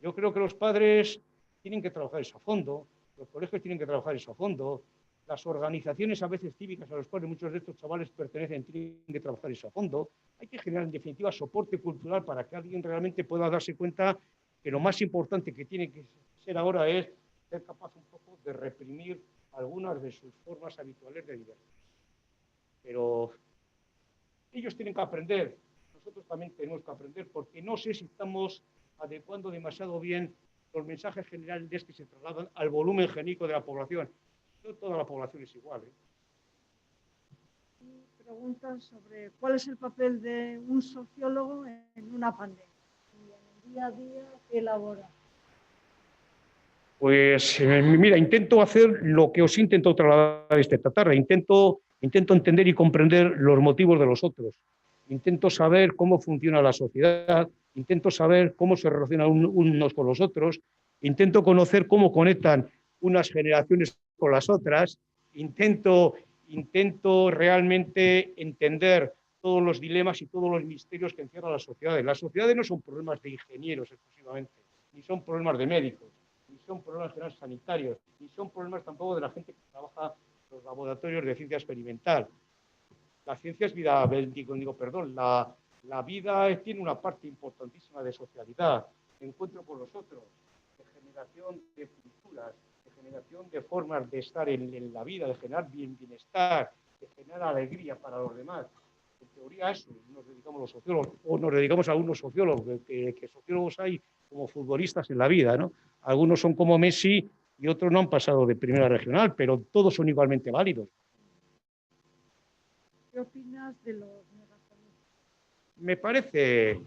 Speaker 2: Yo creo que los padres tienen que trabajar eso a fondo, los colegios tienen que trabajar eso a fondo, las organizaciones a veces cívicas a las cuales muchos de estos chavales pertenecen tienen que trabajar eso a fondo. Hay que generar en definitiva soporte cultural para que alguien realmente pueda darse cuenta que lo más importante que tiene que ser ahora es ser capaz un poco de reprimir algunas de sus formas habituales de diversión. Pero ellos tienen que aprender, nosotros también tenemos que aprender, porque no sé si estamos adecuando demasiado bien los mensajes generales que se trasladan al volumen genérico de la población. No toda la población es igual, ¿eh?
Speaker 1: Preguntas sobre cuál es el papel de un sociólogo en una pandemia y en el día a día que elabora.
Speaker 2: Pues mira, intento hacer lo que os intento trasladar esta tarde. Intento entender y comprender los motivos de los otros. Intento saber cómo funciona la sociedad. Intento saber cómo se relacionan unos con los otros. Intento conocer cómo conectan unas generaciones con las otras. Intento realmente entender todos los dilemas y todos los misterios que encierran las sociedades. Las sociedades no son problemas de ingenieros exclusivamente, ni son problemas de médicos, ni son problemas generales sanitarios, ni son problemas tampoco de la gente que trabaja en los laboratorios de ciencia experimental. La ciencia es vida, la vida tiene una parte importantísima de socialidad, de encuentro con los otros, de generación de culturas, de generación de formas de estar en la vida, de generar bienestar, de generar alegría para los demás. En teoría eso nos dedicamos los sociólogos, o nos dedicamos a algunos sociólogos, que sociólogos hay como futbolistas en la vida, ¿no? Algunos son como Messi y otros no han pasado de primera regional, pero todos son igualmente válidos.
Speaker 1: ¿Qué opinas de los negacionistas?
Speaker 2: Me parece,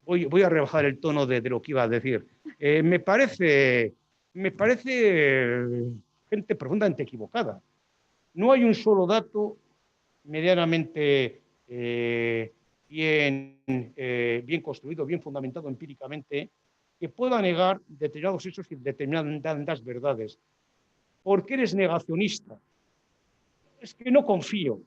Speaker 2: voy a rebajar el tono de lo que iba a decir. Me parece gente profundamente equivocada. No hay un solo dato medianamente bien construido, bien fundamentado empíricamente, que pueda negar determinados hechos y determinadas verdades. ¿Por qué eres negacionista? Es que no confío.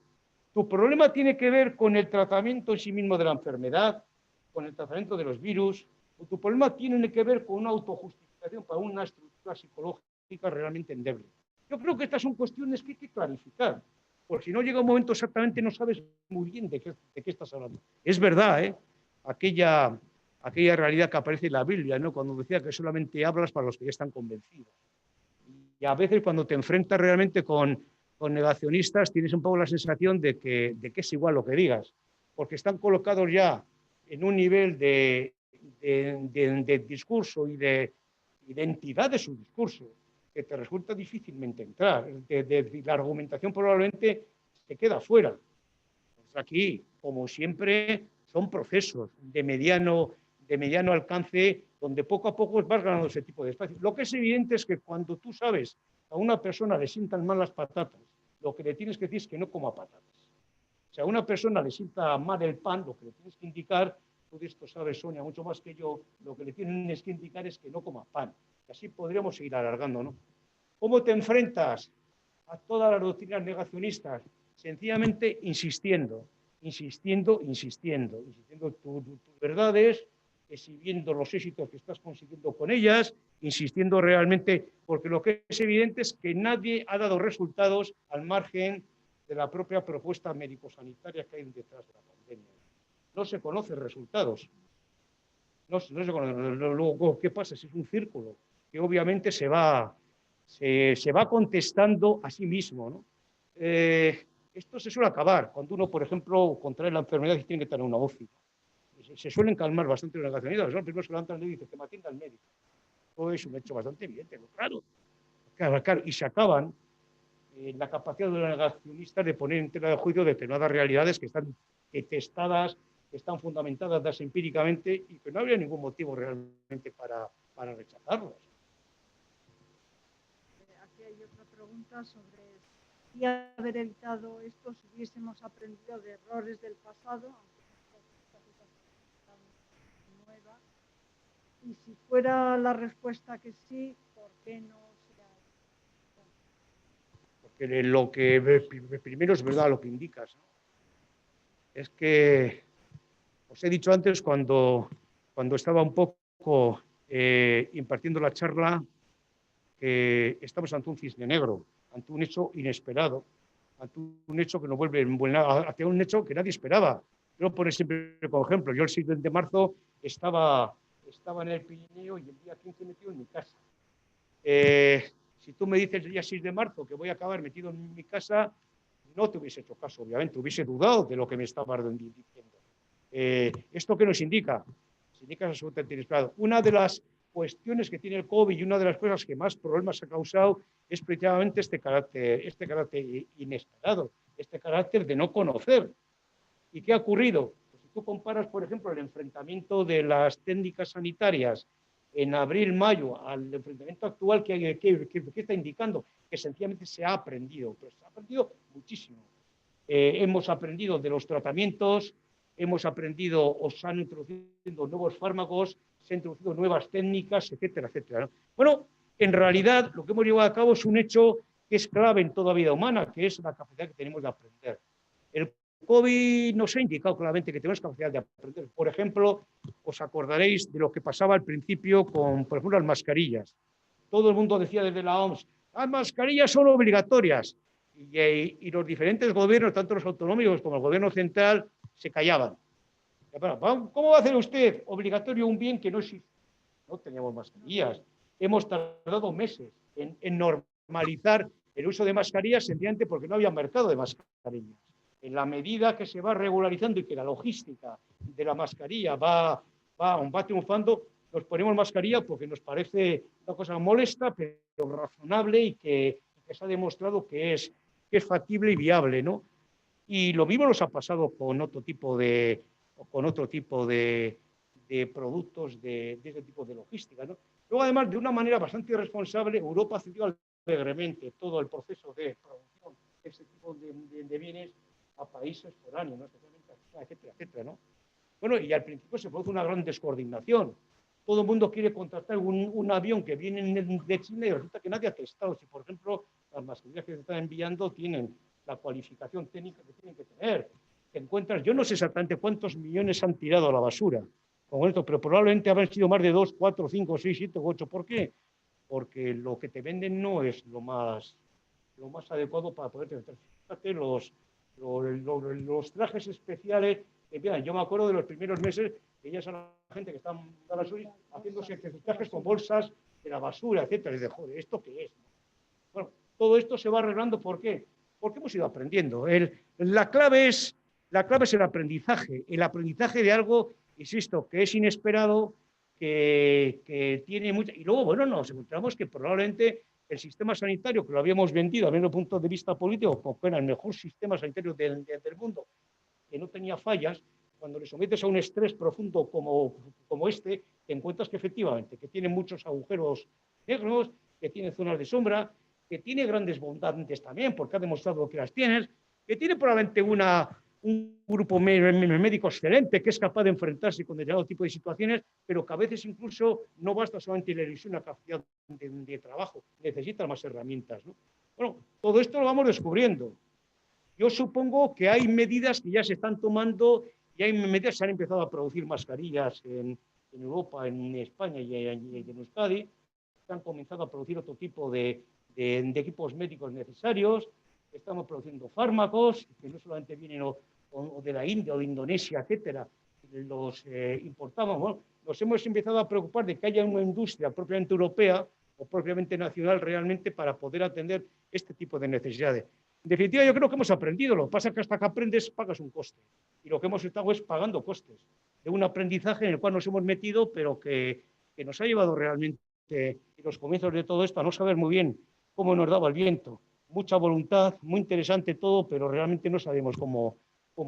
Speaker 2: Tu problema tiene que ver con el tratamiento en sí mismo de la enfermedad, con el tratamiento de los virus, o tu problema tiene que ver con una autojustificación para una estructura psicológica realmente endeble. Yo creo que estas son cuestiones que hay que clarificar, porque si no llega un momento exactamente no sabes muy bien de qué estás hablando. Es verdad, ¿eh? Aquella realidad que aparece en la Biblia, ¿no? Cuando decía que solamente hablas para los que ya están convencidos. Y a veces cuando te enfrentas realmente con negacionistas tienes un poco la sensación de que es igual lo que digas, porque están colocados ya en un nivel de discurso y de identidad de su discurso que te resulta difícilmente entrar. La argumentación probablemente te queda fuera. Pues aquí, como siempre, son procesos de mediano alcance, donde poco a poco vas ganando ese tipo de espacio. Lo que es evidente es que cuando tú sabes que a una persona le sientan mal las patatas, lo que le tienes que decir es que no coma patatas. Si a una persona le sienta mal el pan, lo que le tienes que indicar, tú de esto sabes, Sonia, mucho más que yo, lo que le tienes que indicar es que no coma pan. Y así podríamos seguir alargando, ¿no? ¿Cómo te enfrentas a todas las doctrinas negacionistas? Sencillamente insistiendo tus verdades, exhibiendo los éxitos que estás consiguiendo con ellas, insistiendo realmente, porque lo que es evidente es que nadie ha dado resultados al margen de la propia propuesta médico-sanitaria que hay detrás de la pandemia. No se conocen resultados. No se conocen. Luego, ¿qué pasa? Si es un círculo que obviamente se va contestando a sí mismo, ¿no? Esto se suele acabar cuando uno, por ejemplo, contrae la enfermedad y tiene que tener una UCI. Se suelen calmar bastante los negacionistas. Los primeros que levantan y dicen que me atienda el médico. Todo es un hecho bastante evidente, ¿no? Claro. Y se acaban la capacidad de los negacionistas de poner en tela de juicio determinadas realidades que están testadas, que están fundamentadas empíricamente y que no habría ningún motivo realmente para rechazarlos.
Speaker 1: Aquí hay otra pregunta sobre si haber evitado esto si hubiésemos aprendido de errores del pasado, aunque esta situación es nueva. Y si fuera la respuesta que sí, ¿por qué no se ha hecho?
Speaker 2: Porque lo que primero es verdad lo que indicas, ¿no? Es que os he dicho antes cuando estaba un poco impartiendo la charla que estamos ante un cisne negro, ante un hecho inesperado, ante un hecho que nos vuelve hacia un hecho que nadie esperaba. Yo por siempre como ejemplo, yo el 7 de marzo estaba en el Pirineo y el día 15 metido en mi casa. Si tú me dices el día 6 de marzo que voy a acabar metido en mi casa, no te hubiese hecho caso, obviamente, hubiese dudado de lo que me estabas diciendo. ¿Esto qué nos indica? Nos indica absolutamente inesperado. Una de las cuestiones que tiene el COVID y una de las cosas que más problemas ha causado es precisamente este carácter inesperado, este carácter de no conocer. ¿Y qué ha ocurrido? Pues si tú comparas, por ejemplo, el enfrentamiento de las técnicas sanitarias en abril, mayo, al enfrentamiento actual, ¿qué está indicando? Que sencillamente se ha aprendido, pero se ha aprendido muchísimo. Hemos aprendido de los tratamientos, hemos aprendido o se han introducido nuevos fármacos, se han introducido nuevas técnicas, etcétera, etcétera, ¿no? Bueno, en realidad lo que hemos llevado a cabo es un hecho que es clave en toda vida humana, que es la capacidad que tenemos de aprender. El COVID nos ha indicado claramente que tenemos capacidad de aprender. Por ejemplo, os acordaréis de lo que pasaba al principio con, por ejemplo, las mascarillas. Todo el mundo decía desde la OMS, las mascarillas son obligatorias. Y los diferentes gobiernos, tanto los autonómicos como el gobierno central, se callaban. ¿Cómo va a hacer usted obligatorio un bien que no existe? No teníamos mascarillas. Hemos tardado meses en normalizar el uso de mascarillas sencillamente porque no había mercado de mascarillas. En la medida que se va regularizando y que la logística de la mascarilla va triunfando, nos ponemos mascarilla porque nos parece una cosa molesta, pero razonable y que se ha demostrado que es factible y viable, ¿no? Y lo mismo nos ha pasado con otro tipo de productos de ese tipo de logística, ¿no? Luego, además, de una manera bastante irresponsable, Europa cedió alegremente todo el proceso de producción de ese tipo de bienes a países foráneos, ¿no? Especialmente a China, etcétera, etcétera, ¿no? Bueno, y al principio se produce una gran descoordinación. Todo el mundo quiere contratar un avión que viene de China y resulta que nadie ha testado si, por ejemplo, las mascarillas que se están enviando tienen la cualificación técnica que tienen que tener. Te encuentras, yo no sé exactamente cuántos millones han tirado a la basura con esto, pero probablemente habrán sido más de 2, 4, 5, 6, 7, 8. ¿Por qué? Porque lo que te venden no es lo más adecuado para poder tener. Fíjate, los trajes especiales, yo me acuerdo de los primeros meses que ya son la gente que está en la basura haciéndose trajes con bolsas de la basura, etcétera. Y de, joder, ¿esto qué es? Bueno, todo esto se va arreglando, ¿por qué? Porque hemos ido aprendiendo. La clave es el aprendizaje de algo, insisto, que es inesperado, que tiene mucha... Y luego, bueno, nos encontramos que probablemente el sistema sanitario, que lo habíamos vendido, desde el punto de vista político, como era el mejor sistema sanitario del mundo, que no tenía fallas, cuando le sometes a un estrés profundo como este, te encuentras que efectivamente, que tiene muchos agujeros negros, que tiene zonas de sombra, que tiene grandes bondades también, porque ha demostrado que las tienes, que tiene probablemente un grupo médico excelente que es capaz de enfrentarse con determinado tipo de situaciones, pero que a veces incluso no basta solamente la ilusión, una capacidad de trabajo, necesita más herramientas, ¿no? Bueno, todo esto lo vamos descubriendo. Yo supongo que hay medidas que ya se están tomando y hay medidas que se han empezado a producir mascarillas en Europa, en España y en Euskadi. Se han comenzado a producir otro tipo de equipos médicos necesarios. Estamos produciendo fármacos que no solamente vienen o de la India o de Indonesia, etcétera, los importamos. Bueno, nos hemos empezado a preocupar de que haya una industria propiamente europea o propiamente nacional realmente para poder atender este tipo de necesidades. En definitiva, yo creo que hemos aprendido. Lo que pasa es que hasta que aprendes pagas un coste. Y lo que hemos estado es pagando costes de un aprendizaje en el cual nos hemos metido, pero que nos ha llevado realmente en los comienzos de todo esto a no saber muy bien cómo nos daba el viento. Mucha voluntad, muy interesante todo, pero realmente no sabemos cómo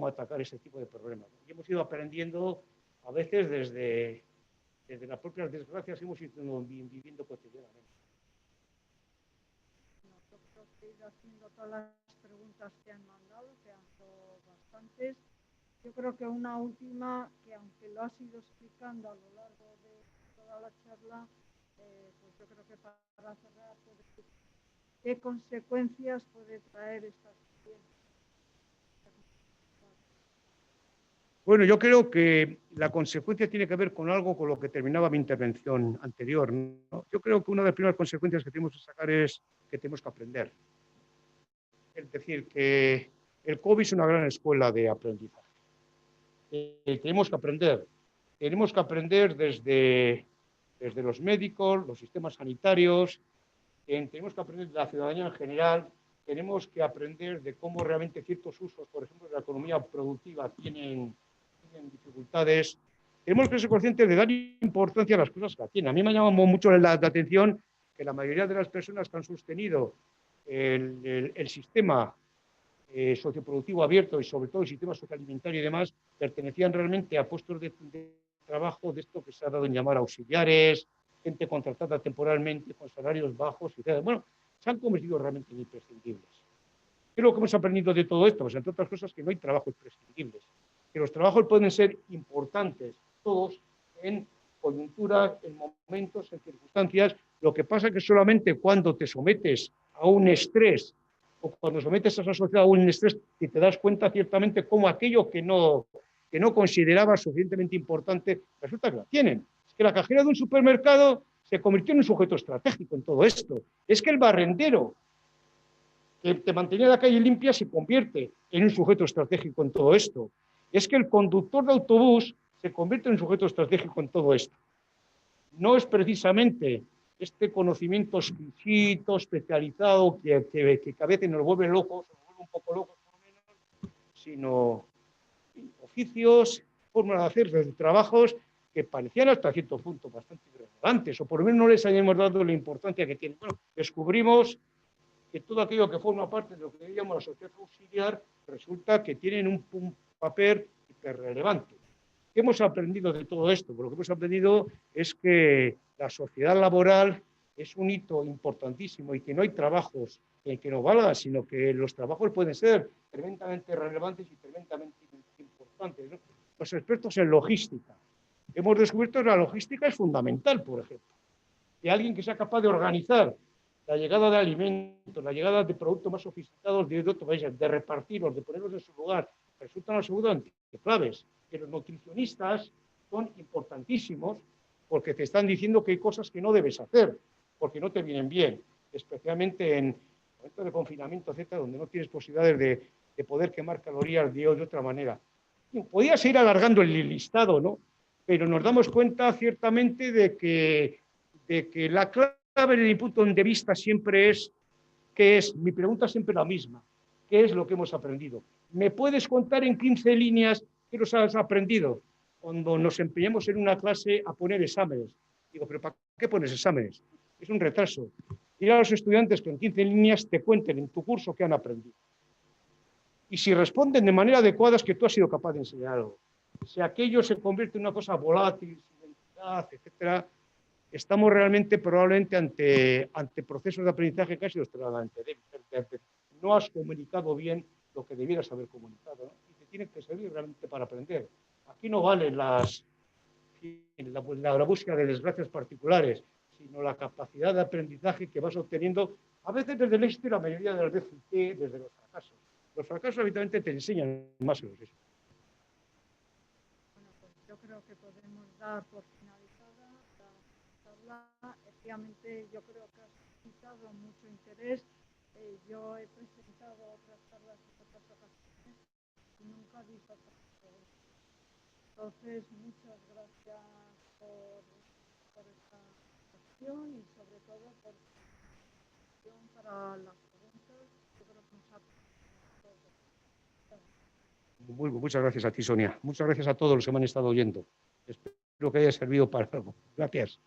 Speaker 2: atacar ese tipo de problemas. Y hemos ido aprendiendo a veces desde las propias desgracias, hemos ido viviendo cotidianamente.
Speaker 1: Nosotros he ido haciendo todas las preguntas que han mandado, que han sido bastantes. Yo creo que una última, que aunque lo has ido explicando a lo largo de toda la charla, pues yo creo que para cerrar, ¿qué consecuencias puede traer esta experiencia?
Speaker 2: Bueno, yo creo que la consecuencia tiene que ver con algo con lo que terminaba mi intervención anterior, ¿no? Yo creo que una de las primeras consecuencias que tenemos que sacar es que tenemos que aprender. Es decir, que el COVID es una gran escuela de aprendizaje. Tenemos que aprender. Tenemos que aprender desde los médicos, los sistemas sanitarios, tenemos que aprender de la ciudadanía en general, tenemos que aprender de cómo realmente ciertos usos, por ejemplo, de la economía productiva, tienen dificultades. Tenemos que ser conscientes de dar importancia a las cosas que tienen. A mí me ha llamado mucho la atención que la mayoría de las personas que han sostenido el sistema socioproductivo abierto y sobre todo el sistema socioalimentario y demás, pertenecían realmente a puestos de trabajo de esto que se ha dado en llamar auxiliares, gente contratada temporalmente con salarios bajos, etc. Bueno, se han convertido realmente en imprescindibles. ¿Qué es lo que hemos aprendido de todo esto? Pues entre otras cosas que no hay trabajos prescindibles, que los trabajos pueden ser importantes, todos, en coyunturas, en momentos, en circunstancias. Lo que pasa es que solamente cuando te sometes a un estrés o cuando sometes a esa sociedad a un estrés y te das cuenta ciertamente cómo aquello que no considerabas suficientemente importante, resulta que la tienen. Es que la cajera de un supermercado se convirtió en un sujeto estratégico en todo esto. Es que el barrendero que te mantenía la calle limpia se convierte en un sujeto estratégico en todo esto. Es que el conductor de autobús se convierte en un sujeto estratégico en todo esto. No es precisamente este conocimiento exquisito, especializado, que a veces nos vuelve locos, nos vuelve un poco locos por lo menos, sino oficios, formas de hacer trabajos que parecían hasta cierto punto bastante irrelevantes, o por lo menos no les habíamos dado la importancia que tienen. Bueno, descubrimos que todo aquello que forma parte de lo que llamamos la sociedad auxiliar resulta que tienen un papel hiperrelevante. ¿Qué hemos aprendido de todo esto? Pues lo que hemos aprendido es que la sociedad laboral es un hito importantísimo y que no hay trabajos que no valgan, sino que los trabajos pueden ser tremendamente relevantes y tremendamente importantes, ¿no? Los expertos en logística. Hemos descubierto que la logística es fundamental, por ejemplo. Que alguien que sea capaz de organizar la llegada de alimentos, la llegada de productos más sofisticados de otros países, de repartirlos, de ponerlos en su lugar, resultan absolutamente claves. Que los nutricionistas son importantísimos porque te están diciendo que hay cosas que no debes hacer, porque no te vienen bien, especialmente en momentos de confinamiento, etcétera, donde no tienes posibilidades de poder quemar calorías de otra manera. Podía seguir alargando el listado, ¿no? Pero nos damos cuenta ciertamente de que la clave desde mi punto de vista siempre es, ¿qué es? Mi pregunta es siempre la misma. ¿Qué es lo que hemos aprendido? ¿Me puedes contar en 15 líneas qué nos has aprendido? Cuando nos empeñemos en una clase a poner exámenes. Digo, ¿pero para qué pones exámenes? Es un retraso. Ir a los estudiantes que en 15 líneas te cuenten en tu curso qué han aprendido. Y si responden de manera adecuada es que tú has sido capaz de enseñar algo. Si aquello se convierte en una cosa volátil, sin identidad, etcétera, estamos realmente probablemente ante procesos de aprendizaje casi extremadamente débiles. No has comunicado bien lo que debieras haber comunicado, ¿no? Y te tiene que servir realmente para aprender. Aquí no valen la búsqueda de desgracias particulares, sino la capacidad de aprendizaje que vas obteniendo, a veces desde el éxito y la mayoría de las veces desde los fracasos. Los fracasos habitualmente te enseñan más que los éxitos.
Speaker 1: Bueno, pues yo creo que podemos dar por finalizada la charla. Efectivamente, yo creo que has suscitado mucho interés. Yo he presentado otras charlas en otras ocasiones y nunca he visto otras preguntas. Entonces, muchas gracias por esta acción y sobre todo por la acción para las preguntas. Yo creo que nos ha
Speaker 2: Muchas gracias a ti, Sonia. Muchas gracias a todos los que me han estado oyendo. Espero que haya servido para algo. Gracias.